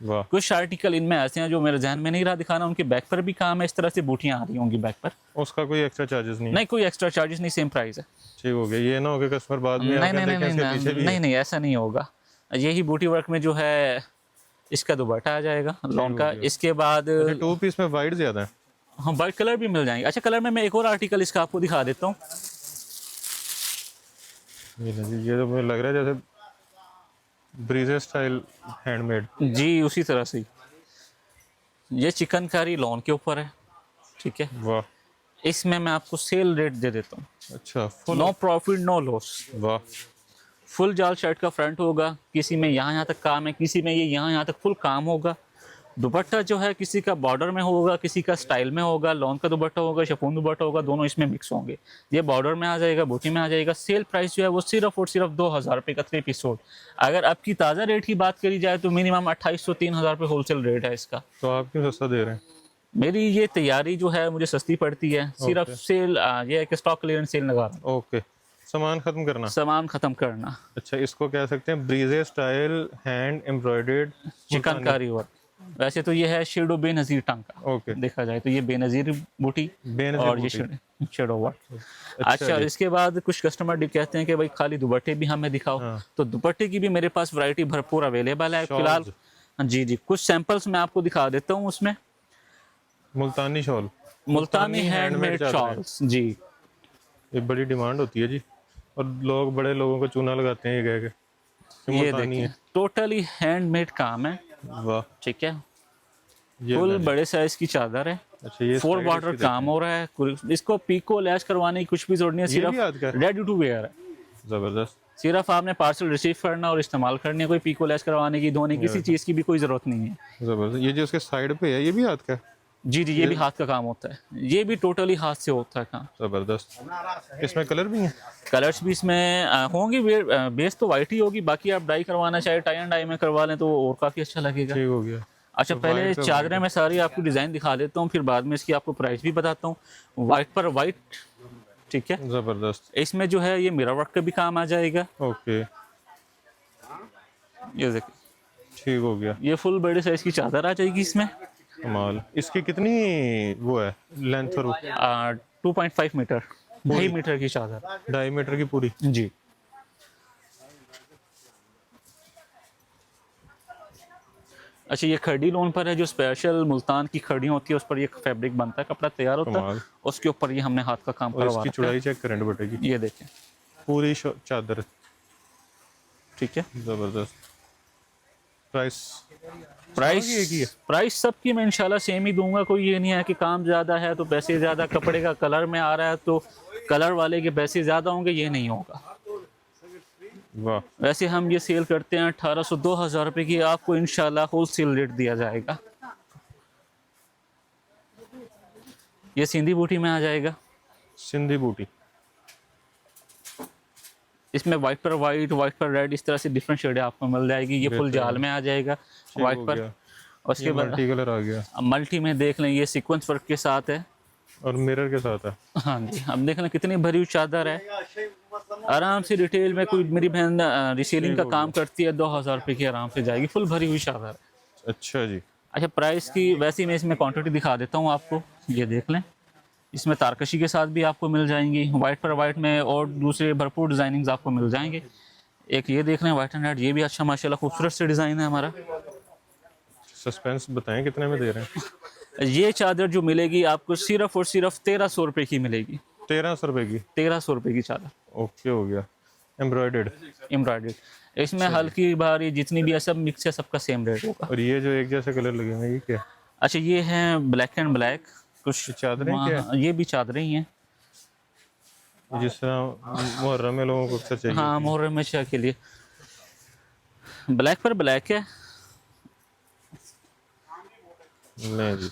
वाह। कुछ आर्टिकल इनमें ऐसे हैं जो मेरे जहन में नहीं रहा दिखाना, उनके बैक पर भी काम है, इस तरह से बूटियाँ आ रही होंगी बैक पर। उसका कोई एक्स्ट्रा चार्जेस नहीं? नहीं, कोई एक्स्ट्रा चार्जेस नहीं, सेम प्राइस है। ठीक हो गया। ये ना हो कि कस्टमर बाद में नहीं आकर नहीं नहीं देखें इसके पीछे भी नहीं है। नहीं, ऐसा नहीं होगा। यही बूटी वर्क में जो है इसका दुपट्टा आ जाएगा लॉन का। हो गया। इसके बाद अच्छा, 2 पीस में वाइट ज्यादा है। हाँ वाइट कलर भी मिल जाएंगे। अच्छा कलर में मैं एक और आर्टिकल इसका आपको दिखा देता हूँ। ये ना जी, ये तो मुझे लग रहा है जैसे ब्रीजे स्टाइल हैंडमेड। जी उसी तरह से ही। ये चिकनकारी लॉन के ऊपर है। ठीक है, वाह। इसमें मैं आपको सेल रेट दे देता हूँ, अच्छा, full. No profit no loss. वाह। फुल जाल शर्ट का फ्रंट होगा, किसी में यहाँ तक काम है, किसी में ये यहाँ तक फुल काम होगा। दुपट्टा जो है किसी का बॉर्डर में होगा, किसी का स्टाइल में होगा, लॉन का दुपट्टा होगा, शिफॉन दुपट्टा होगा, दोनों इसमें मिक्स होंगे। ये बॉर्डर में आ जाएगा, बूटी में आ जाएगा। सेल प्राइस जो है वो सिर्फ और सिर्फ 2000 रुपये का 3 पीस सूट। अगर आपकी ताज़ा रेट की बात करी जाए तो मिनिमम 2800-3000 रुपये होलसेल रेट है इसका। तो आप क्यों सस्ता दे रहे हैं? मेरी ये तैयारी जो है मुझे सस्ती पड़ती है, सिर्फ सेल ये है कि स्टॉक क्लियरेंस सेल लगा रहा हूँ। ओके, सामान खत्म करना। सामान ख़त्म करना। अच्छा, इसको कह सकते हैं ब्रीजे style hand embroidered chikankari work. वैसे तो ये है शेडो बेनज़ीर टांका। ओके, देखा जाए तो ये बेनज़ीर बूटी बेनज़ीर और ये बूटी। Shadow work. अच्छा जी। इसके बाद कुछ कस्टमर कहते हैं कि भाई खाली दुपट्टे भी हमें दिखाओ। हाँ। तो दुपट्टे की भी मेरे पास वैरायटी भरपूर अवेलेबल है फिलहाल। शॉल्स। जी जी, कुछ सैंपल्स मैं आपको दिखा देता हूँ उसमें। मुल्तानी शॉल, मुल्तानी हैंडमेड चादरें। शॉल्स जी। ये बड़ी डिमांड होती है जी, और लोग बड़े लोगों को चूना लगाते हैं ये कह के कि ये मुल्तानी देखिए है। टोटली हैंडमेड काम है। वाह। ठीक है, ये फुल ना जी। बड़े साइज की चादर है। अच्छा, ये 4 side बॉर्डर इसकी काम हो रहा है। इसको पीको लैश करवाने की कुछ भी जरूरत नहीं है, ये भी हाथ का सिर्फ है? रेडी टू वेयर है। जबरदस्त। सिर्फ आपने पार्सल रिसीव करना और इस्तेमाल करनी है, कोई पीको लैश करवाने की, धोने की, किसी चीज़ की भी कोई ज़रूरत नहीं है। जबरदस्त। ये जो उसके साइड पे है ये भी हाथ का है? जी जी, ये भी हाथ का काम होता है, ये भी टोटली हाथ से होता है काम। जबरदस्त। इसमें कलर भी है? कलर्स भी इसमें होंगी, बेस तो वाइट ही होगी, बाकी आप डाई करवाना चाहे टाई एंड डाई में करवा लें तो वो और काफ़ी अच्छा लगेगा। ठीक हो गया। अच्छा पहले white पे चादरें मैं सारी आपको डिज़ाइन दिखा देता हूँ, फिर बाद में इसकी आपको प्राइस भी बताता हूँ। वाइट पर वाइट, ठीक है, जबरदस्त। इसमें जो है ये मिरर वर्क का भी काम आ जाएगा। ओके, ये देखिए, ठीक हो गया। ये फुल बड़े साइज की चादर आ जाएगी इसमें। कमाल। इसकी कितनी वो है लेंथ और 2.5 मीटर, 2.5 मीटर की चादर। 2.5 मीटर की पूरी? जी। अच्छा ये खड़ी लोन पर है, जो स्पेशल मुल्तान की खड़ियाँ होती है उस पर ये फैब्रिक बनता है, कपड़ा तैयार होता है, कमाल। उसके ऊपर ये हमने हाथ का काम और करवा इसकी रखा है। चौड़ाई चेक करें दुपट्टे की, ये देखें, पूरी चादर। ठीक है। जबरदस्त। प्राइस प्राइस सबकी मैं इंशाल्लाह सेम ही दूंगा। कोई ये नहीं है कि काम ज़्यादा है तो पैसे ज़्यादा, कपड़े का कलर में आ रहा है तो कलर वाले के पैसे ज़्यादा होंगे, ये नहीं होगा। वाह। वैसे हम ये सेल करते हैं 1800-2000 रुपये की, आपको इंशाल्लाह होल सेल रेट दिया जाएगा। ये सिंधी बूटी में आ जाएगा। सिंधी बूटी। इसमें वाइट पर वाइट, वाइट पर रेड, इस तरह से डिफरेंट शेडें आपको मिल जाएगी। ये फुल जाल में आ जाएगा वाइट पर। उसके बाद मल्टी कलर आ गया, मल्टी में देख लें, ये सीक्वेंस वर्क के साथ है और मिरर के साथ है। हाँ जी। अब देख लें कितनी भरी हुई चादर है, आराम से रिटेल में कोई मेरी बहन रिसेलिंग का काम करती है 2000 रुपये की आराम से जाएगी, फुल भरी हुई चादर है। अच्छा जी। अच्छा प्राइस की वैसे मैं इसमें क्वांटिटी दिखा देता हूँ आपको, ये देख लें। इसमें तारकशी के साथ भी आपको मिल जाएंगी, वाइट पर वाइट में, और दूसरे भरपूर डिज़ाइनिंग्स आपको मिल जाएंगे। एक ये देख लें वाइट एंड रेड, ये भी अच्छा माशाल्लाह खूबसूरत से डिज़ाइन है हमारा। सस्पेंस बताएं कितने में दे रहे हैं? ये चादर जो मिलेगी आपको सिर्फ और सिर्फ 1300 रुपये की मिलेगी। 1300 रुपये की? 1300 रुपये की चादर। ओके, हो गया। एम्ब्रॉयडर्ड? एम्ब्रॉयडर्ड। इसमें हल्की भारी जितनी भी है सब मिक्स है, सबका सेम रेट होगा। और ये जो एक जैसे कलर लगे हुए हैं ये क्या? अच्छा, ये है ब्लैक एंड ब्लैक। कुछ चादरें क्या है? ये भी चादरें ही हैं। जिस तरह मुहर्रम में लोगों को अक्सर चाहिए। हाँ, मुहर्रम में शाह के लिए ब्लैक पर ब्लैक है। नहीं जी,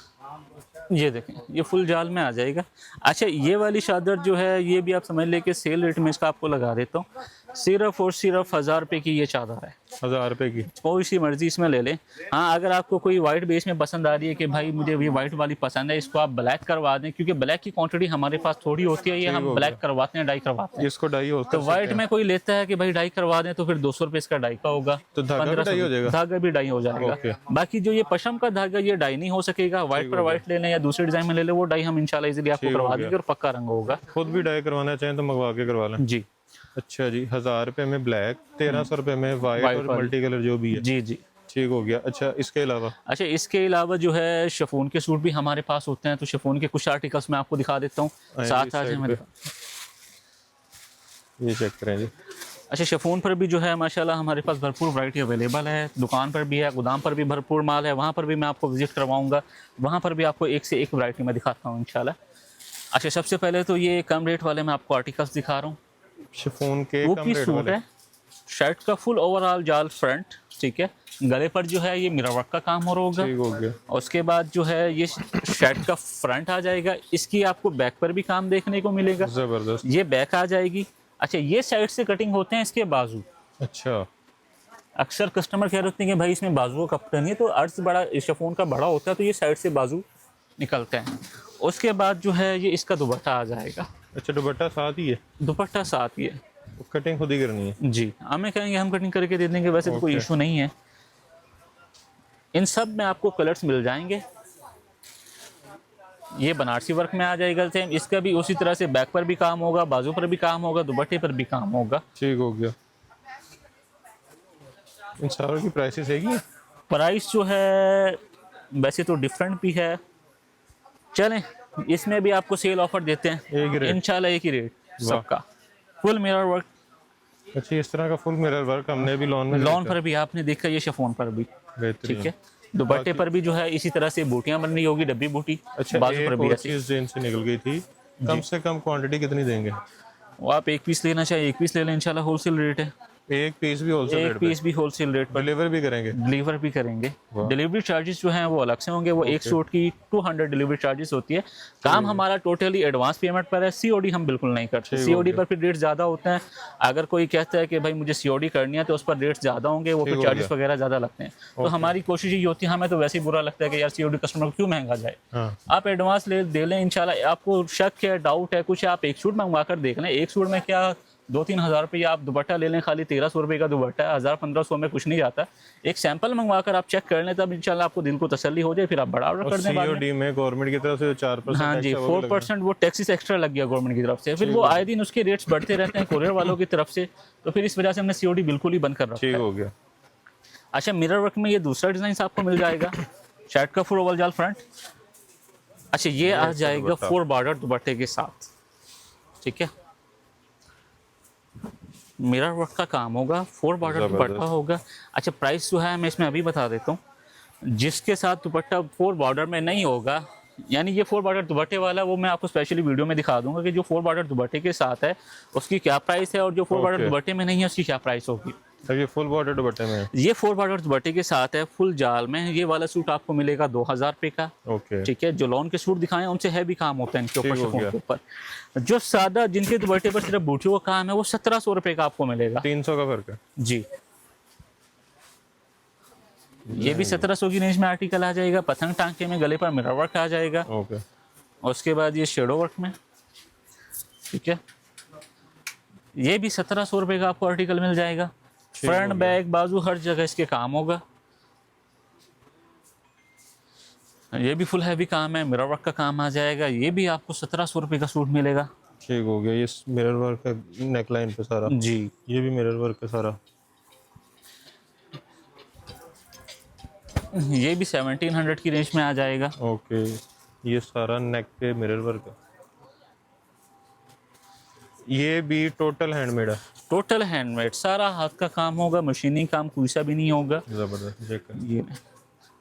ये देखें, ये फुल जाल में आ जाएगा। अच्छा, ये वाली चादर जो है ये भी आप समझ लें कि सेल रेट में इसका आपको लगा देता हूँ। सिर्फ और सिर्फ 1000 रुपये की ये चादर है। 1000 रुपये की? कोई सी मर्जी इसमें ले लें। हाँ, अगर आपको कोई वाइट बेस में पसंद आ रही है कि भाई मुझे ये वाइट वाली पसंद है, इसको आप ब्लैक करवा दें, क्योंकि ब्लैक की क्वांटिटी हमारे पास थोड़ी होती है, ये हम ब्लैक करवाते हैं, डाई करवाते हैं। इसको डाई होता तो वाइट में कोई लेता है कि भाई डाई करवा दें, तो फिर 200 रुपये इसका डाई का होगा। तो धागा भी डाई हो जाएगा? धागा भी डाई हो जाएगा। बाकी जो ये पशम का धागा ये डाई नहीं हो सकेगा। व्हाइट पर व्हाइट ले लें या दूसरे डिजाइन में ले लें, वो डाई हम इंशाल्लाह इजीली आपको करवा देंगे और पक्का रंग होगा। खुद भी डाई करवाना चाहें तो मंगवा के करवा लें जी। अच्छा जी, 1000 रुपये में ब्लैक, 1300 रुपये में वाइट और मल्टी कलर जो भी है। जी जी, ठीक हो गया। अच्छा, इसके अलावा? अच्छा, इसके अलावा जो है शिफॉन के सूट भी हमारे पास होते हैं, तो शिफॉन के कुछ आर्टिकल्स मैं आपको दिखा देता हूँ। साथ आज हमें ये चेक करें जी। अच्छा, शिफॉन पर भी जो है माशाल्लाह हमारे पास भरपूर वैरायटी अवेलेबल है। दुकान पर भी है, गोदाम पर भी भरपूर माल है। वहाँ पर भी मैं आपको विजिट करवाऊँगा, वहाँ पर भी आपको एक से एक वैरायटी में दिखाता हूँ इंशाल्लाह। अच्छा, सबसे पहले तो ये कम रेट वाले मैं आपको आर्टिकल्स दिखा रहा हूँ। शिफॉन के टू कम पीस रेट सूट वाले? है, शर्ट का फुल ओवरऑल जाल फ्रंट, ठीक है। गले पर जो है ये मिरर वर्क का काम हो रहा होगा। ठीक हो गया। और उसके बाद जो है ये शर्ट का फ्रंट आ जाएगा। इसकी आपको बैक पर भी काम देखने को मिलेगा। जबरदस्त। ये बैक आ जाएगी। अच्छा, ये साइड से कटिंग होते हैं इसके बाजू। अच्छा, अक्सर कस्टमर कह रहे हैं कि भाई इसमें बाजू का कपड़ा नहीं है, तो अर्ज बड़ा शिफॉन का बड़ा होता है, तो ये साइड से बाजू निकलते हैं। उसके बाद जो है ये इसका दुपट्टा आ जाएगा। अच्छा, दुपट्टा साथ ही है? दुपट्टा साथ ही है। कटिंग खुद ही करनी है? जी, हमें कहेंगे हम कटिंग करके दे देंगे, वैसे तो कोई इशू नहीं है। इन सब में आपको कलर्स मिल जाएंगे। ये बनारसी वर्क में आ जाएगा सेम। इसका भी उसी तरह से बैक पर भी काम होगा, बाजू पर भी काम होगा, दुपट्टे पर भी काम होगा। ठीक हो गया। इन सारों की प्राइसेस है ही? प्राइस जो है वैसे तो डिफरेंट भी है। चलें, इसमें भी आपको सेल ऑफर देते हैं, एक ही रेट? इंशाल्लाह एक ही रेट सबका। Full mirror work. अच्छा, इस तरह का फुल मिरर वर्क हमने भी लॉन में लॉन पर भी आपने देखा, ये शिफॉन पर भी, बेहतरीन। ठीक है। दुपट्टे पर भी जो है इसी तरह से बूटियां बन रही होगी, डब्बी बूटी। अच्छा, बाजू पर भी एक ऐसी। चीज जेन से निकल गई थी, कम से कम क्वांटिटी कितनी देंगे? वो आप एक पीस लेना चाहे एक पीस ले लें, इंशाल्लाह होलसेल रेट है। एक पीस भी होलसेल एक रेट पे? पीस भी होलसेल रेट पर डिलीवर भी करेंगे? डिलीवर भी करेंगे। वाह। डिलीवरी चार्जेस जो हैं वो अलग से होंगे। वो एक सूट की 200 डिलीवरी चार्जेस होती है। काम हमारा टोटली एडवांस पेमेंट पर है। सीओडी हम बिल्कुल नहीं करते। सीओडी पर फिर रेट ज़्यादा होते हैं। अगर कोई कहता है कि भाई मुझे सीओडी करनी है तो उस पर रेट ज़्यादा होंगे, वो फिर चार्जेस वगैरह ज़्यादा लगते हैं। तो हमारी कोशिश ये होती है, हमें तो वैसे ही बुरा लगता है कि यार सीओडी कस्टमर को क्यों महंगा जाए। हाँ। आप एडवांस दे लें इंशाल्लाह। आपको शक है, डाउट है कुछ, आप एक सूट मंगवा कर देख लें। एक सूट में क्या 2-3 हज़ार रुपये आप दुपट्टा ले लें, खाली 1300 रुपये का दुपट्टा है, 1000-1500 में कुछ नहीं जाता। एक सैंपल मंगवा कर आप चेक कर लें, तब इंशाल्लाह आपको दिल को तसल्ली हो जाए, फिर आप बड़ा ऑर्डर कर दें। सीओडी में गवर्नमेंट की तरफ से 4%? हाँ जी, 4% वो टैक्सेस एक्स्ट्रा लग गया गवर्नमेंट की तरफ से। फिर वो आए दिन उसके रेट्स बढ़ते रहते हैं कोरियर वालों की तरफ से, तो फिर इस वजह से हमने सीओडी बिल्कुल ही बंद कर रखा ठीक है। हो गया। अच्छा, मिरर वर्क में ये दूसरा डिज़ाइन आपको मिल जाएगा, शर्ट का फुल ओवल जाल फ्रंट। अच्छा, ये आ जाएगा 4 बॉर्डर दुपट्टे के साथ, ठीक है। मिरर वर्क का काम होगा, 4 बॉर्डर दुपट्टा होगा। अच्छा, प्राइस जो है मैं इसमें अभी बता देता हूँ। जिसके साथ दुपट्टा 4 बॉर्डर में नहीं होगा, यानी ये 4 बॉर्डर दुपट्टे वाला, वो मैं आपको स्पेशली वीडियो में दिखा दूंगा कि जो 4 बॉर्डर दुपट्टे के साथ है उसकी क्या प्राइस है, और जो 4 बॉर्डर दुपट्टे में नहीं है उसकी क्या प्राइस होगी। अब ये फुल बॉर्डर दुपट्टे में है? ये 4 बॉर्डर दुपट्टे के साथ है, फुल जाल में। ये वाला सूट आपको मिलेगा 2000 रुपये का, ओके। ठीक है। जो लॉन के सूट दिखाए उनसे हैवी काम होता है इनके ऊपर, शिफॉन के ऊपर। जो सादा जिनके दुपट्टे पर सिर्फ बूटियों का काम है, वो 1700 रुपये का आपको मिलेगा। 300 का फर्क है जी। ये भी 1700 की रेंज में आर्टिकल आ जाएगा। पतंग टांके में गले पर मिरर वर्क आ जाएगा। ओके। और उसके बाद ये शेडो वर्क में, ठीक है। ये भी 1700 रुपये का आपको आर्टिकल मिल जाएगा। फ्रंट बैक बाजू हर जगह इसके काम होगा। ये भी फुल हैवी काम है, मिरर वर्क का काम आ जाएगा। ये भी आपको 1700 रुपये का सूट मिलेगा। ठीक हो गया। ये मिरर वर्क है नेकलाइन पे सारा? जी। ये भी मिरर वर्क है सारा। ये भी 1700 की रेंज में आ जाएगा। ओके, ये सारा नेक पे मिरर वर्क है, ये भी टोटल हैंडमेड है। टोटल हैंडमेड, सारा हाथ का काम होगा, मशीनी काम कोई सा भी नहीं होगा। जबरदस्त, देखिए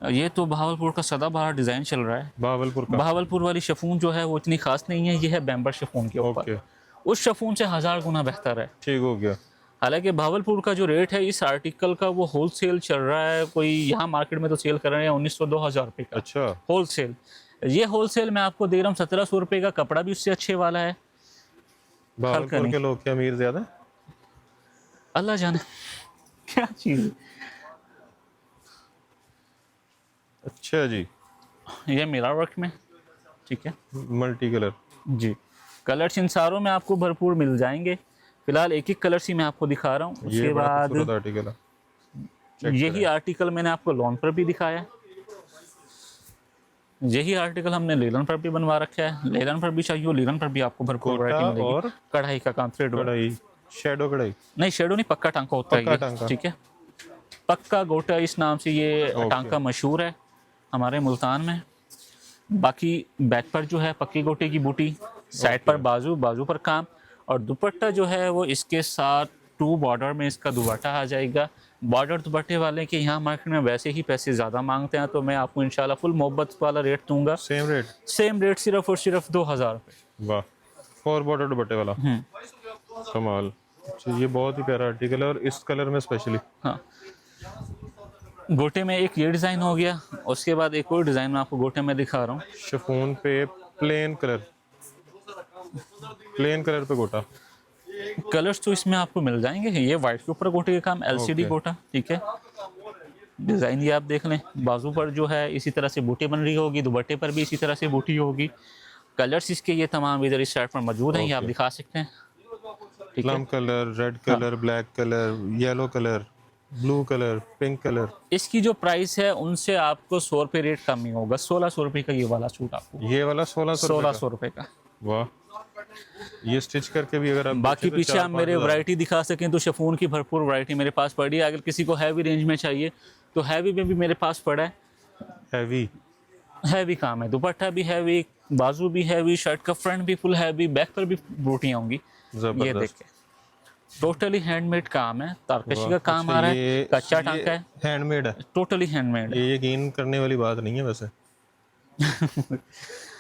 ये तो बहावलपुर का सदाबहार डिज़ाइन चल रहा है। बहावलपुर का। बहावलपुर वाली शिफॉन जो है वो इतनी खास नहीं है, ये है बैम्बर शिफॉन के ओके, ऊपर। उस शिफॉन से 1000 गुना बेहतर है। ठीक हो गया। हालांकि बहावलपुर का जो रेट है इस आर्टिकल का वो होल सेल चल रहा है, कोई यहाँ मार्केट में तो सेल कर रहे हैं 1900-2000 रुपये का अच्छा, होल सेल। ये होल सेल मैं आपको दे रहा हूँ 1700 रुपये का, कपड़ा भी उससे अच्छे वाला है। बहावलपुर के लोग क्या अमीर ज्यादा? अल्लाह जाने क्या चीज़ है। अच्छा जी, ये मिरर वर्क में, ठीक है मल्टी कलर जी। कलर्स इन सारों में आपको भरपूर मिल जाएंगे। फिलहाल एक एक कलर ही मैं आपको दिखा रहा हूँ, ये उसके बड़ा बाद खूबसूरत आर्टिकल है। चेक यही आर्टिकल मैंने आपको लॉन पर भी दिखाया है, यही आर्टिकल हमने लेलन पर भी बनवा रखा है। लेलन पर भी चाहिए, लेलन पर भी आपको भरपूर कोटा वैरायटी मिलेगी। और कढ़ाई का काम, थ्रेड वर्क, कढ़ाई, शैडो कढ़ाई, नहीं शेडो नहीं, पक्का टांका होता है पक्का ये, टांका। ठीक है। पक्का गोटा इस नाम से ये ओके। टांका मशहूर है हमारे मुल्तान में। बाकी बैक पर जो है पक्की गोटे की बूटी, साइड पर बाजू, बाजू पर काम, और दुपट्टा जो है वो इसके साथ 2 बॉर्डर में इसका दुपट्टा आ जाएगा। बॉर्डर दुपट्टे वाले के यहाँ मार्केट में वैसे ही पैसे ज़्यादा मांगते हैं, तो मैं आपको इंशाल्लाह फुल मोहब्बत वाला रेट दूंगा। सेम रेट, सेम रेट, सिर्फ और सिर्फ 2000 रुपये। वाह, 4 बॉर्डर दुपट्टे वाला, कमाल। अच्छा, ये बहुत ही प्यारा आर्टिकल है और इस कलर में स्पेशली। हाँ, गोटे में एक ये डिज़ाइन हो गया, उसके बाद एक और डिज़ाइन मैं आपको गोटे में दिखा रहा हूँ। शिफॉन पे प्लेन कलर, प्लेन कलर पे गोटा। कलर्स तो इसमें आपको मिल जाएंगे। ये वाइट के ऊपर गोटे का काम, एलसीडी ओके। गोटा, ठीक है। डिज़ाइन ये आप देख लें, बाजू पर जो है इसी तरह से बूटी बन रही होगी, दुपट्टे पर भी इसी तरह से बूटी होगी। कलर्स इसके ये तमाम इधर इस साइड पर मौजूद हैं, ये आप ओके। दिखा सकते हैं, ठीक है। Plum colour, red colour, black colour, yellow colour, blue colour, pink colour. इसकी जो प्राइस है उनसे आपको 100 रुपये रेट कम ही होगा। 1600 रुपये का ये वाला सूट आपको, ये वाला 1600 1600 रुपये का। वाह, ये स्टिच करके भी अगर आप बाकी तो पीछे आप 4-5 मेरे हज़ार। वैरायटी दिखा सकें तो शिफॉन की भरपूर वैरायटी मेरे पास पड़ी है। अगर किसी को हैवी रेंज में चाहिए तो हैवी में भी मेरे पास पड़ा है। हैवी, हैवी काम है, दुपट्टा भी हैवी, बाजू भी हैवी, शर्ट का फ्रंट भी फुल हैवी, बैक पर भी बूटियाँ होंगी। ये जबरदस्त। देखें, टोटली हैंडमेड काम है, तारकशी वाह, का काम अच्छा, आ रहा है, ये- कच्चा ये टांका है, हैंडमेड है। टोटली हैंडमेड है। ये यकीन करने वाली बात नहीं है वैसे।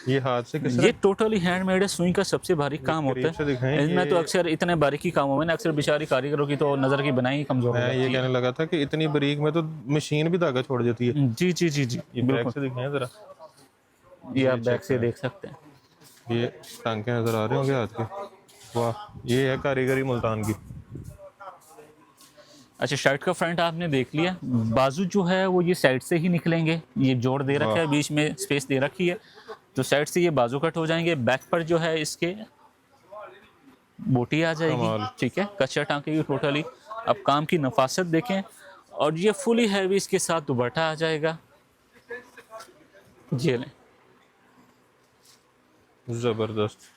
ये हाथ से किस ये टोटली हैंडमेड है, सुई का सबसे भारी काम करीब होता से दिखाएं, है। इनमें तो ये- अक्सर इतने बारीकी कामों में ना अक्सर बेचारी कारीगरों की तो नज़र की बनाई ही कमजोर हो मैं ये जाती है। कहने लगा था कि इतनी बारीक में तो मशीन भी धागा छोड़ देती है। जी जी जी जी, ये बैक बिल्कुल। से दिखाएं जरा, ये आप बैक से देख सकते हैं। ये टांके नजर आ रहे होंगे हाथ के। वाह, ये है कारीगरी मुल्तान की। अच्छा, शर्ट का फ्रंट आपने देख लिया, बाजू जो है वो ये साइड से ही निकलेंगे, ये जोड़ दे रखा है, बीच में स्पेस दे रखी है, तो साइड से ये बाजू कट हो जाएंगे। बैक पर जो है इसके बोटी आ जाएगी, कमाल। ठीक है, कच्चा टांके की टोटली। अब काम की नफासत देखें, और ये फुली हैवी इसके साथ दुपट्टा आ जाएगा। ये लें, जबरदस्त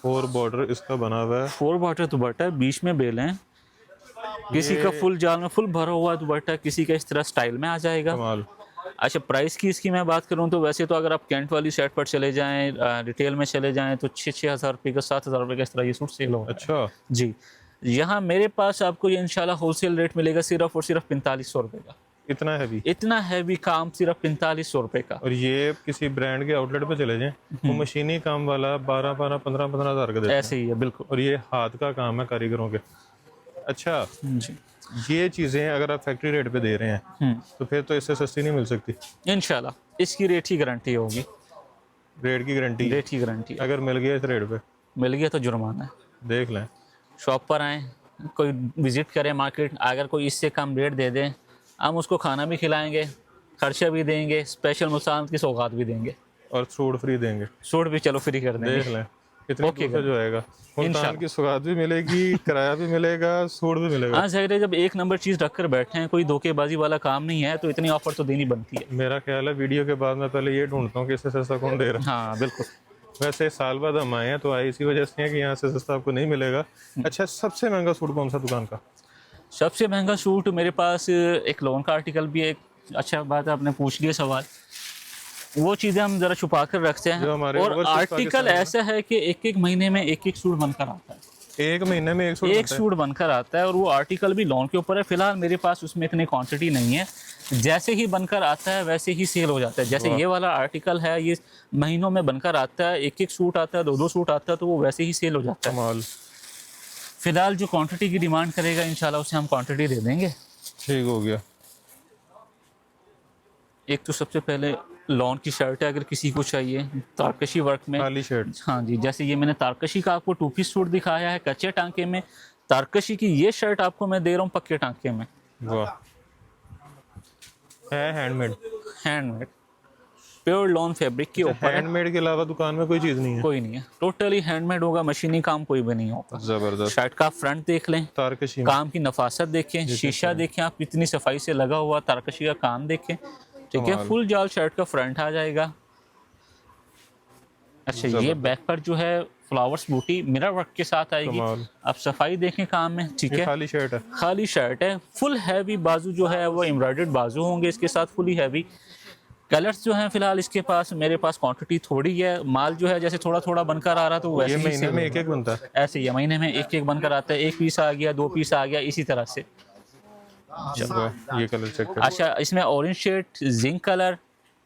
4 बॉर्डर इसका बना हुआ है। 4 बॉर्डर दुपट्टा, बीच में बेल हैं, किसी का फुल जाल में फुल भरा हुआ दुपट्टा, किसी का इस तरह स्टाइल में आ जाएगा। कमाल। अच्छा, प्राइस की इसकी मैं बात करूं तो वैसे तो अगर आप कैंट वाली सेट पर चले जाएं, रिटेल में चले जाएं तो 6-6 हज़ार रुपये का, 7,000 रुपये का इस तरह ये सूट सेल होगा। अच्छा, जी, यहाँ मेरे पास आपको ये इंशाल्लाह होलसेल रेट मिलेगा सिर्फ और सिर्फ 4500 रुपये का। इतना हैवी। इतना हैवी काम सिर्फ 4500 रुपये का। और ये किसी ब्रांड के आउटलेट पे चले जाएं, वो मशीनी काम वाला 12-12, 15-15 हज़ार का देते हैं। ऐसे ही है, बिल्कुल। और ये हाथ का काम है कारीगरों के। अच्छा, जी, ये चीज़ें अगर आप फैक्ट्री रेट पे दे रहे हैं तो फिर तो इससे सस्ती नहीं मिल सकती। इंशाल्लाह इसकी रेट ही गारंटी होगी, रेट की गारंटी रेट ही गारंटी। अगर मिल गया इस रेट पे मिल गया तो जुर्माना है। देख लें। शॉप पर आएँ, कोई विज़िट करें मार्केट, अगर कोई इससे कम रेट दे दें, हम उसको खाना भी खिलाएंगे, खर्चा भी देंगे, स्पेशल मुसाल की सौगात भी देंगे, और सूट फ्री देंगे। सूट भी चलो फ्री कर देंगे। देख लें, इतनी ओके, दूर से जो आएगा, मुल्तान इंशाल्लाह। की सौगात भी मिलेगी, किराया भी मिलेगा, सूट भी मिलेगा। हाँ, जाहिर है जब एक नंबर चीज़ रख कर बैठे हैं, कोई धोखेबाजी वाला काम नहीं है, तो इतनी ऑफर तो देनी बनती है। मेरा ख्याल है वीडियो के बाद मैं पहले ये ढूंढता हूँ कि इससे सस्ता कौन दे रहा है। हाँ बिल्कुल। वैसे साल बाद हम आए हैं तो आए इसी वजह से हैं कि यहाँ से सस्ता आपको नहीं मिलेगा। अच्छा, सबसे महंगा सूट कौन सा दुकान का? सबसे महंगा सूट मेरे पास एक लोन का आर्टिकल भी है, एक अच्छा बात है, आपने पूछ लिया सवाल। वो चीज़ें हम ज़रा छुपा कर रखते हैं। जो हमारे और overseas आर्टिकल पाकिस्तान में ऐसा है कि एक एक महीने में एक एक सूट बनकर आता है। एक महीने में एक सूट एक बनता है? सूट बनकर आता है और वो आर्टिकल भी लॉन के ऊपर है। फिलहाल मेरे पास उसमें इतनी क्वांटिटी नहीं है, जैसे ही बनकर आता है वैसे ही सेल हो जाता है। जैसे वाह। ये वाला आर्टिकल है, ये महीनों में बनकर आता है, एक एक सूट आता है, दो दो सूट आता है, तो वो वैसे ही सेल हो जाता है। कमाल। फिलहाल जो क्वांटिटी की डिमांड करेगा इंशाल्लाह उसे हम क्वांटिटी दे देंगे। ठीक हो गया। एक तो सबसे पहले लॉन की शर्ट है, अगर किसी को चाहिए तारकशी वर्क में। खाली शर्ट। हाँ जी, जैसे ये मैंने तारकशी का आपको टू पीस सूट दिखाया है कच्चे टांके में, तारकशी की ये शर्ट आपको मैं दे रहा हूँ पक्के टांके में। वाह। है handmade? Handmade, pure lawn fabric के ऊपर है। हैंडमेड के अलावा दुकान में कोई चीज़ नहीं है? कोई नहीं है, टोटली हैंडमेड होगा, मशीनी काम कोई भी नहीं होगा। ज़बरदस्त। शर्ट का फ्रंट देख लें, तारकशी में काम की नफासत देखें, शीशा देखें आप कितनी सफाई से लगा हुआ, तारकशी का काम देखें। ठीक है, कमाल। फुल जाल शर्ट का फ्रंट आ जाएगा। अच्छा, ये जबरदस्त। बैक पर जो है फ्लावर्स बूटी मिरर वर्क के साथ आएगी। कमाल। आप सफाई देखें काम में। ठीक ये है, खाली शर्ट है? खाली शर्ट है, फुल हैवी बाजू जो है वो एम्ब्रॉयडर्ड बाजू होंगे इसके साथ, फुली हैवी। कलर्स जो हैं फिलहाल इसके पास, मेरे पास क्वांटिटी थोड़ी है, माल जो है जैसे थोड़ा थोड़ा बनकर आ रहा तो वैसे ये ही महीने sale में होगा। एक एक बनता है? ऐसे ही है, महीने में एक एक बनकर आता है, एक पीस आ गया, दो पीस आ गया, इसी तरह से। वाह, ये कलर चेक कर। अच्छा, इसमें ऑरेंज शेड, जिंक कलर,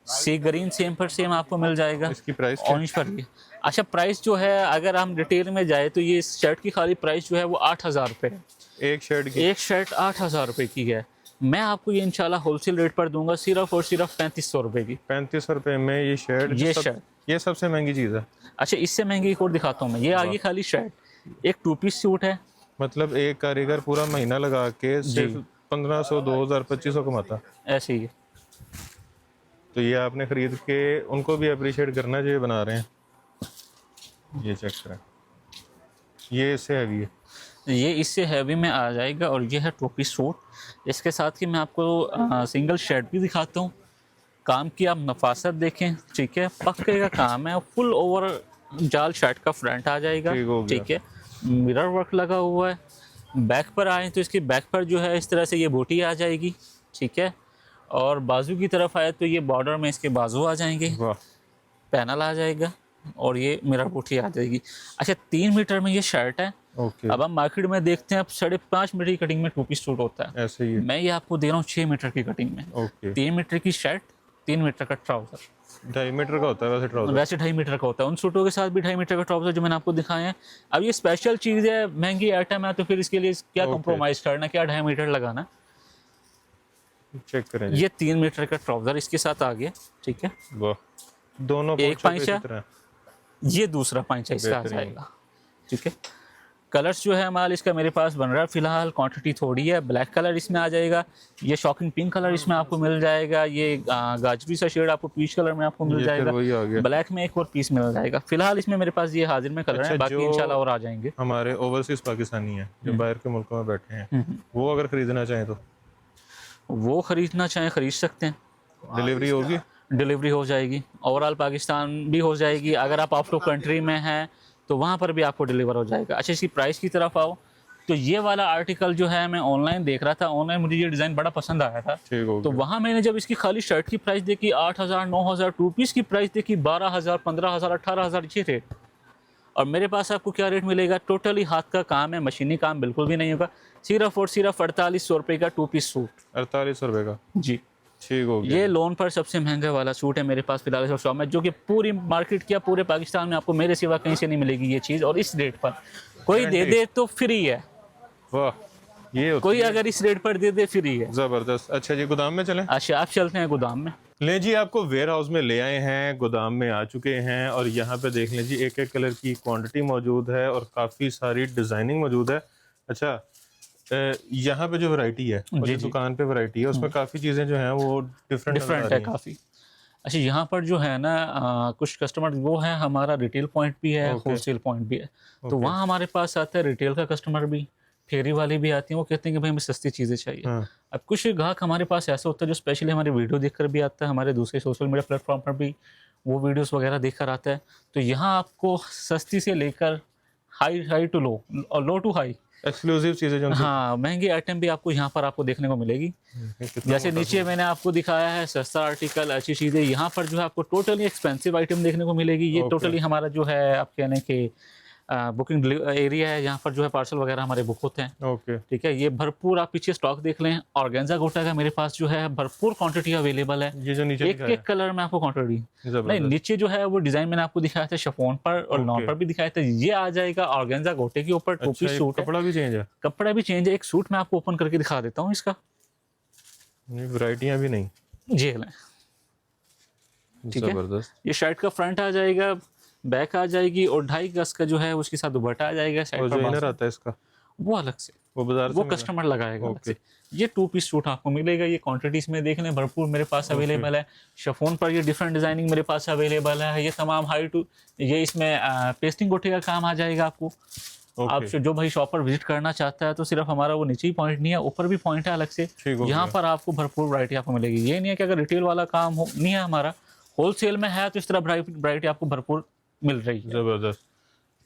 सी ग्रीन सेम पर सेम आपको मिल जाएगा। इसकी प्राइस क्या? ऑरेंज पर ये। अच्छा, प्राइस जो है अगर हम डिटेल में जाए तो ये इस शर्ट की खाली प्राइस जो है वो 8,000 रुपये है। एक शर्ट की? एक शर्ट 8,000 रुपये की है। मैं आपको ये इंशाल्लाह होलसेल रेट पर दूंगा सिर्फ और सिर्फ 3500 रुपये की। 3500 रुपये में ये शर्ट? ये शर्ट। ये सबसे महंगी चीज़ है? अच्छा, इससे महंगी एक और दिखाता हूँ मैं, ये आगे खाली शर्ट, एक टू पीस सूट है। मतलब एक कारीगर पूरा महीना लगा के सिर्फ 1500, 2000, 2500 कमाता है? ऐसे ही है। तो ये आपने खरीद के उनको भी अप्रिशिएट करना चाहिए, बना रहे हैं। ये चेक करें, ये इससे हैवी है। ये इससे हैवी में आ जाएगा और ये है टू पीस सूट। इसके साथ ही मैं आपको सिंगल शर्ट भी दिखाता हूँ। काम की आप नफासत देखें। ठीक है, पक्के का काम है, फुल ओवर जाल शर्ट का फ्रंट आ जाएगा। ठीक हो गया। ठीक है, मिरर वर्क लगा हुआ है। बैक पर आए तो इसकी बैक पर जो है इस तरह से ये बूटी आ जाएगी। ठीक है, और बाजू की तरफ आए तो ये बॉर्डर में इसके बाजू आ जाएंगे, वाह। पैनल आ जाएगा और ये मिरर बूटी आ जाएगी। अच्छा, 3 मीटर में ये शर्ट है। ओके। अब हम मार्केट में देखते हैं, अब 5.5 मीटर की कटिंग में टू पीस सूट होता है। ऐसे ही है? मैं ये आपको दे रहा हूँ 6 मीटर की कटिंग में। ओके। 3 मीटर की शर्ट, 3 मीटर का ट्राउजर। 2.5 मीटर का होता है वैसे ट्राउजर? वैसे 2.5 मीटर का होता है, उन सूटों के साथ भी 2.5 मीटर का ट्राउजर जो मैंने आपको दिखाए हैं। अब ये स्पेशल चीज़ है, महंगी आइटम है, तो फिर इसके लिए क्या Okay. कॉम्प्रोमाइज़ करना, क्या 2.5 मीटर लगाना। चेक करें जी। ये 3 मीटर का ट्राउजर इसके साथ आ गया। ठीक है, वाह, दोनों एक पोंचों पे पाइचा, इसी तरह। ये दूसरा पांचा इसका आ बेहतरीन। जाएगा। ठीक है, कलर्स जो है माल इसका मेरे पास बन रहा है फिलहाल, क्वांटिटी थोड़ी है। ब्लैक कलर इसमें आ जाएगा, ये शॉकिंग पिंक कलर इसमें आपको मिल जाएगा, ये गाजरी सा शेड आपको पीच कलर में आपको मिल ये फिर जाएगा, वही आ गया। ब्लैक में एक और पीस मिल जाएगा। फिलहाल इसमें मेरे पास ये हाजिर में कलर अच्छा, है, बाकी जो इंशाल्लाह और आ जाएंगे। हमारे ओवरसीज पाकिस्तानी हैं जो बाहर के मुल्कों में बैठे हैं, वो अगर खरीदना चाहें तो वो ख़रीदना चाहें ख़रीद सकते हैं, डिलीवरी होगी? डिलीवरी हो जाएगी, ओवरऑल पाकिस्तान भी हो जाएगी। अगर आप आउट ऑफ कंट्री में हैं तो वहाँ पर भी आपको डिलीवर हो जाएगा। अच्छा, इसकी प्राइस की तरफ आओ तो ये वाला आर्टिकल जो है मैं ऑनलाइन देख रहा था, ऑनलाइन मुझे ये डिज़ाइन बड़ा पसंद आया था। ठीक हो तो गया। वहाँ मैंने जब इसकी खाली शर्ट की प्राइस देखी 8,000, 9,000, टू पीस की प्राइस देखी 12,000, 15,000, 18,000 ये रेट। और मेरे पास आपको क्या रेट मिलेगा, टोटली हाथ का काम है, मशीनी काम बिल्कुल भी नहीं होगा, सिर्फ और सिर्फ 4800 रुपये का टू पीस सूट। 4800 रुपये का? जी, ठीक हो गया। ये लोन पर सबसे महंगा वाला सूट है मेरे पास फिलहाल इस शॉप में, जो कि पूरी मार्केट किया पूरे पाकिस्तान में आपको मेरे सिवा कहीं से नहीं मिलेगी ये चीज़। और इस रेट पर कोई दे दे तो फ्री है, वाह, ये होती कोई है। अगर इस रेट पर दे दे फ्री है। ज़बरदस्त। अच्छा जी, गोदाम में चलें? अच्छा, आप चलते हैं गोदाम में। ले जी, आपको वेयर हाउस में ले आए हैं, गोदाम में आ चुके हैं और यहाँ पे देख लें जी, एक एक कलर की क्वांटिटी मौजूद है और काफ़ी सारी डिज़ाइनिंग मौजूद है। अच्छा, यहाँ पे जो वैरायटी है और जी, जो जी। दुकान पे वैरायटी है उसमें काफ़ी चीज़ें जो हैं वो डिफरेंट है काफ़ी। अच्छा, यहाँ पर जो है ना कुछ कस्टमर वो है, हमारा रिटेल पॉइंट भी है, ओके। होलसेल पॉइंट भी है। तो ओके। वहाँ हमारे पास आता है रिटेल का कस्टमर भी, फेरी वाले भी आते हैं, वो कहते हैं कि भाई हमें सस्ती चीज़ें चाहिए। हाँ। अब कुछ ग्राहक हमारे पास ऐसा होता है जो स्पेशली हमारी वीडियो देखकर भी आता है, हमारे दूसरे सोशल मीडिया प्लेटफॉर्म पर भी वो वीडियोस वगैरह देखकर आता है। तो यहाँ आपको सस्ती से लेकर हाई टू लो और लो टू हाई एक्सक्लूसिव चीजें जो हाँ, महंगी आइटम भी आपको यहाँ पर आपको देखने को मिलेगी। जैसे नीचे मैंने आपको दिखाया है सस्ता आर्टिकल, अच्छी चीज़ें, यहाँ पर जो है आपको टोटली एक्सपेंसिव आइटम देखने को मिलेगी। ये ओके। टोटली हमारा जो है आप कहने के बुकिंग एरिया है, यहाँ पर जो है पार्सल वगैरह हमारे बुक होते हैं। ओके। ठीक है, ये भरपूर आप पीछे स्टॉक देख लें। ऑर्गेन्जा गोटा का मेरे पास जो है भरपूर क्वांटिटी अवेलेबल है। ये जो नीचे एक एक कलर में आपको क्वांटिटी नहीं, जबरदस्त। नीचे जो है वो डिजाइन मैंने आपको दिखाया था शिफॉन पर और लॉन ओके। पर भी दिखाया था। ये आ जाएगा ऑर्गेन्जा गोटे के ऊपर, टू अच्छा, पीस ये सूट है। कपड़ा भी चेंज है, कपड़ा भी चेंज है। एक सूट मैं आपको ओपन करके दिखा देता हूँ इसका, वैरायटियां भी नहीं। ये लें। ठीक है, जबरदस्त। ये शर्ट का फ्रंट आ जाएगा, बैक आ जाएगी और 2.5 गज का जो है उसके साथ दुपट्टा आ जाएगा। और साइड जो पर इनर बाजू आता है इसका वो अलग से, वो बाजार वो से कस्टमर लगाएगा अलग ओके। से। ये 2 पीस सूट आपको मिलेगा। ये क्वांटिटीज में देख लें, भरपूर मेरे पास अवेलेबल है। शिफॉन पर ये डिफरेंट डिजाइनिंग मेरे पास अवेलेबल है। ये तमाम हाई टू, ये इसमें पेस्टिंग गोटे का काम आ जाएगा आपको। आप जो भाई शॉप पर विजिट करना चाहता है तो सिर्फ हमारा वो नीचे ही पॉइंट नहीं है, ऊपर भी पॉइंट है अलग से। यहाँ पर आपको भरपूर वैरायटी आपको मिलेगी। ये नहीं है कि अगर रिटेल वाला काम हो नहीं है हमारा, होलसेल में है तो इस तरह वैरायटी आपको भरपूर मिल रही है। जबरदस्त।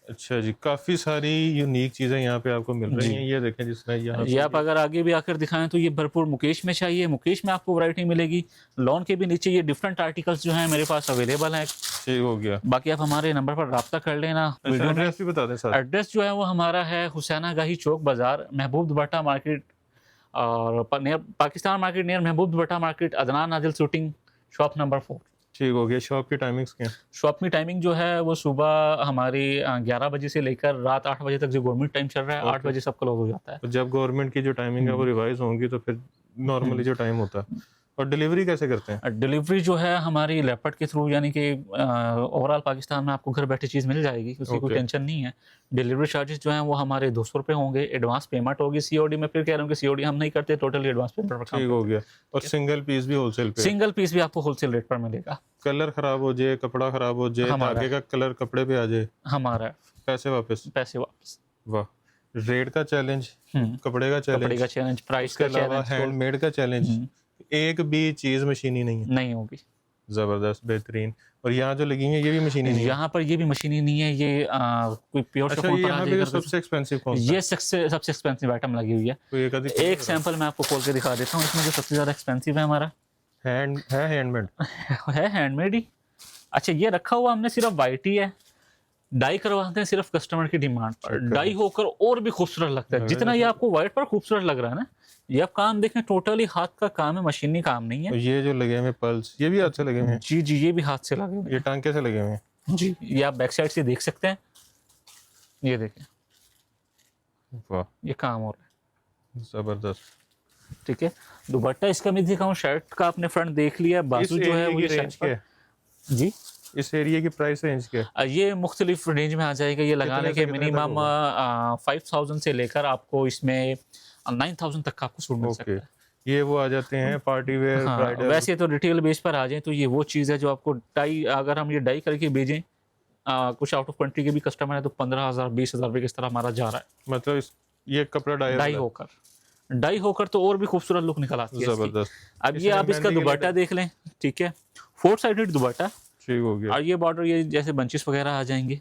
अच्छा जी, काफी सारी यूनिक चीजें यहाँ पे आपको मिल रही हैं। ये देखें जिस तरह यहाँ ये आप अगर आगे भी आकर दिखाएं तो ये भरपूर मुकेश में चाहिए, मुकेश में आपको वैरायटी मिलेगी। लॉन के भी नीचे ये डिफरेंट आर्टिकल्स जो हैं मेरे पास अवेलेबल हैं। ठीक हो गया। बाकी आप हमारे नंबर पर रब्ता कर लेना। अच्छा, एड्रेस भी बता दें सर। एड्रेस जो है वो हमारा है हुसैना गाही चौक बाजार, महबूब दुपट्टा मार्केट और पाकिस्तान मार्केट नियर महबूब दुपट्टा मार्केट, अदनान नाजिल शूटिंग, शॉप नंबर 4। ठीक हो गया। शॉप की टाइमिंग्स क्या हैं? शॉप की टाइमिंग जो है वो सुबह हमारी 11 बजे से लेकर रात 8 बजे तक जो गवर्नमेंट टाइम चल रहा है, 8 बजे सब क्लोज हो जाता है। तो जब गवर्नमेंट की जो टाइमिंग है वो रिवाइज होंगी तो फिर नॉर्मली जो टाइम होता है। और डिलीवरी कैसे करते हैं? डिलीवरी जो है हमारी लैपटॉप के थ्रू, यानी कि ओवरऑल पाकिस्तान में आपको घर बैठे चीज़ मिल जाएगी, उसकी कोई टेंशन नहीं है। डिलीवरी चार्जेस जो हैं वो हमारे 200 रुपये होंगे। एडवांस पेमेंट होगी सीओडी में। फिर कह रहा हूँ कि सीओडी हम नहीं करते, टोटली एडवांस पेमेंट पर काम। ठीक हो गया। और सिंगल पीस भी होलसेल पे? सिंगल पीस भी आपको होलसेल रेट पर मिलेगा। कलर खराब हो जाए, कपड़ा खराब हो जाए, धागे का कलर कपड़े पे आ जाए, हमारा पैसे वापस? पैसे वापस। वाह। रेट का चैलेंज, कपड़े का चैलेंज, प्राइस का चैलेंज, हैंडमेड का चैलेंज, एक भी चीज मशीनी नहीं है। नहीं होगी। जबरदस्त, बेहतरीन। और यहाँ जो लगी हैं ये भी मशीनी नहीं है? यहाँ पर ये भी मशीनी नहीं है। ये कोई प्योर अच्छा, ये यहाँ पे सबसे एक्सपेंसिव कौन सा? ये सबसे एक्सपेंसिव आइटम लगी हुई है। तो एक सैंपल मैं आपको खोल के दिखा देता हूँ। इसमें जो सबसे ज्यादा एक्सपेंसिव है हमारा हैंडमेड है, हैंडमेड ही। अच्छा, ये रखा हुआ हमने सिर्फ वाइट ही है। डाई करवाते हैं सिर्फ कस्टमर की डिमांड पर। डाई होकर और भी खूबसूरत लगता है। जितना ये आपको व्हाइट पर खूबसूरत लग रहा है ना, ये आप काम देखें टोटली हाथ का काम है, मशीनी काम नहीं है। ये जो लगे हैं पल्स, ये भी हाथ से लगे हुए हैं? जी जी, ये भी हाथ से लगे हुए ये टांके से लगे हुए हैं? हैं जी। ये आप बैक साइड से देख सकते हैं, ये देखें, वाह, ये काम हो रहा है। जबरदस्त। ठीक है, दुपट्टा इसका मैं दिखाऊं, शर्ट का आपने फ्रंट देख लिया, बाजू जो है वो ये रेंज क्या है जी। इस एरिया की प्राइस रेंज क्या है? ये मुख्तलिफ रेंज में आ जाएगा। ये लगाने के मिनिमम 5000 से लेकर आपको इसमें 9000 तक का आपको सूट मिल सकता है। ये वो आ जाते हैं पार्टी वेयर, हाँ, ब्राइडल। वैसे तो रिटेल बेस पर आ जाए तो ये वो चीज़ है जो आपको डाई, अगर हम ये डाई करके भेजें कुछ आउट ऑफ कंट्री के भी कस्टमर है तो 15,000 20,000 रुपये किस तरह हमारा जा रहा है। मतलब ये कपड़ा डाई होकर तो और भी खूबसूरत लुक निकल आती है। जबरदस्त। अब ये आप इसका दुपट्टा देख लें, ठीक है, 4 साइडेड दुपट्टा। ठीक हो गया। और ये बॉर्डर ये जैसे बंचेस वगैरह आ जाएंगे।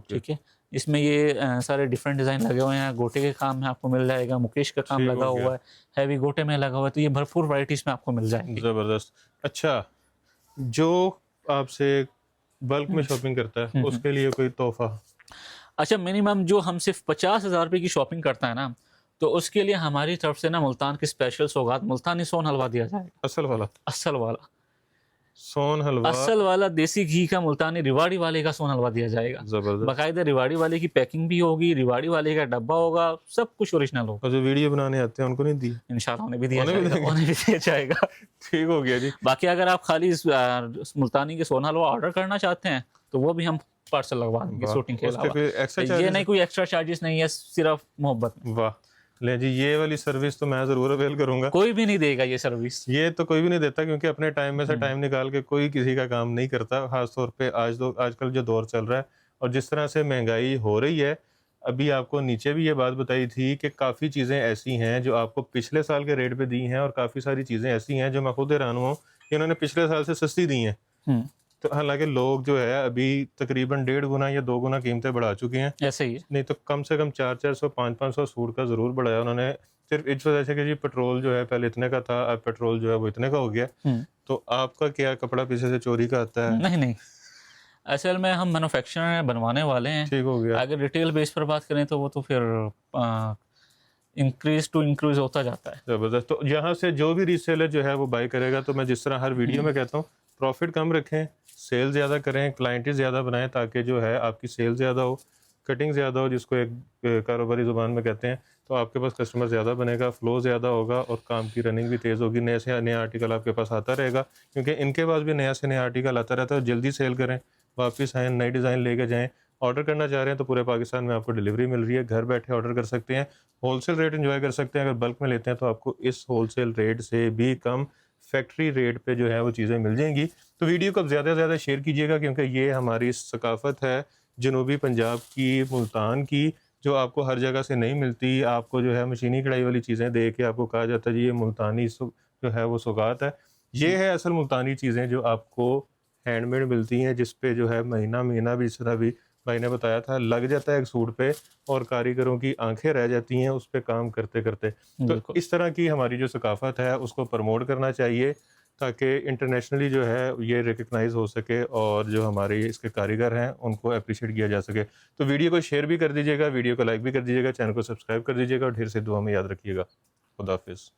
ठीक है, इसमें ये सारे डिफरेंट डिजाइन लगे हुए हैं। गोटे के काम में आपको मिल जाएगा, मुकेश का काम लगा हुआ है, हैवी गोटे में लगा हुआ है। तो ये भरपूर वैरायटीज में आपको मिल जाएंगे। जबरदस्त। अच्छा, जो आपसे बल्क में शॉपिंग करता है उसके लिए कोई तोहफा? अच्छा, मिनिमम जो हम सिर्फ 50,000 रुपये की शॉपिंग करता है ना, तो उसके लिए हमारी तरफ से ना मुल्तान की स्पेशल सौगात मुल्तानी सोन हलवा दिया जाएगा। असल वाला सोन हलवा, असल वाला देसी घी का मुल्तानी रिवाड़ी वाले का सोन हलवा दिया जाएगा। जबरदस्त। बाकायदा रिवाड़ी वाले की पैकिंग भी होगी, रिवाड़ी वाले का डब्बा होगा, सब कुछ ओरिजिनल होगा। और जो वीडियो बनाने आते हैं उनको नहीं दी? इंशाल्लाह उन्हें भी दिया जाएगा। ठीक हो गया जी। बाकी अगर आप खाली मुल्तानी के सोन हलवा ऑर्डर करना चाहते हैं तो वो भी हम पार्सल लगवा देंगे शूटिंग के अलावा। ये नहीं कोई एक्स्ट्रा चार्जेस नहीं है, सिर्फ मोहब्बत। वाह, ले जी, ये वाली सर्विस तो मैं जरूर अवेल करूंगा। कोई भी नहीं देगा ये सर्विस, ये तो कोई भी नहीं देता, क्योंकि अपने टाइम में से टाइम निकाल के कोई किसी का काम नहीं करता। खासतौर पे आजकल जो दौर चल रहा है और जिस तरह से महंगाई हो रही है, अभी आपको नीचे भी ये बात बताई थी कि काफ़ी चीज़ें ऐसी हैं जो आपको पिछले साल के रेट पे दी हैं और काफ़ी सारी चीज़ें ऐसी हैं जो मैं खुद हैरान हुआ कि उन्होंने पिछले साल से सस्ती दी हैं। तो हालांकि लोग जो है अभी तकरीबन 1.5 गुना या 2 गुना कीमतें बढ़ा चुके हैं, ऐसे ही है। नहीं तो कम से कम 400-400 500-500 सूट का ज़रूर बढ़ाया उन्होंने, सिर्फ इस वजह से कि जी पेट्रोल जो है पहले इतने का था, अब पेट्रोल जो है वो इतने का हो गया। तो आपका क्या कपड़ा पीछे से चोरी का आता है? नहीं, नहीं। असल में हम मैन्युफैक्चरर हैं, बनवाने वाले हैं। ठीक हो गया। अगर रिटेल बेस पर बात करें तो वो तो फिर इंक्रीज़ होता जाता है। ज़बरदस्त। तो यहाँ से जो भी रीसेलर जो है वो बाई करेगा, तो मैं जिस तरह हर वीडियो में कहता हूँ, प्रॉफिट कम रखें, सेल ज़्यादा करें, क्लाइंटें ज़्यादा बनाएं, ताकि जो है आपकी सेल ज़्यादा हो, कटिंग ज़्यादा हो, जिसको एक कारोबारी ज़ुबान में कहते हैं, तो आपके पास कस्टमर ज़्यादा बनेगा, फ्लो ज़्यादा होगा और काम की रनिंग भी तेज़ होगी, नए से नया आर्टिकल आपके पास आता रहेगा, क्योंकि इनके पास भी नया से नया आर्टिकल आता रहता है। जल्दी सेल करें, वापस आएँ, नई डिज़ाइन लेके जाएँ। ऑर्डर करना चाह रहे हैं तो पूरे पाकिस्तान में आपको डिलीवरी मिल रही है, घर बैठे ऑर्डर कर सकते हैं, होलसेल रेट एंजॉय कर सकते हैं। अगर बल्क में लेते हैं तो आपको इस होलसेल रेट से भी कम फैक्ट्री रेट पे जो है वो चीज़ें मिल जाएंगी। तो वीडियो को ज़्यादा से ज़्यादा शेयर कीजिएगा, क्योंकि ये हमारी सकाफ़त है जनूबी पंजाब की, मुल्तान की, जो आपको हर जगह से नहीं मिलती। आपको जो है मशीनी कढ़ाई वाली चीज़ें दे के आपको कहा जाता है जी ये मुल्तानी जो है वो सौगात है। ये है असल मुल्तानी चीज़ें जो आपको हैंडमेड मिलती हैं, जिस पे जो है महीना महीना भी, इस तरह भी भाई ने बताया था, लग जाता है एक सूट पे, और कारीगरों की आंखें रह जाती हैं उस पे काम करते करते। तो बिल्कुल। इस तरह की हमारी जो सकाफ़त है उसको प्रमोट करना चाहिए, ताकि इंटरनेशनली जो है ये रिकग्नाइज़ हो सके और जो हमारे इसके कारीगर हैं उनको अप्रिशिएट किया जा सके। तो वीडियो को शेयर भी कर दीजिएगा, वीडियो को लाइक भी कर दीजिएगा, चैनल को सब्सक्राइब कर दीजिएगा और ढेर से दुआ में याद रखिएगा। खुदा हाफिज़।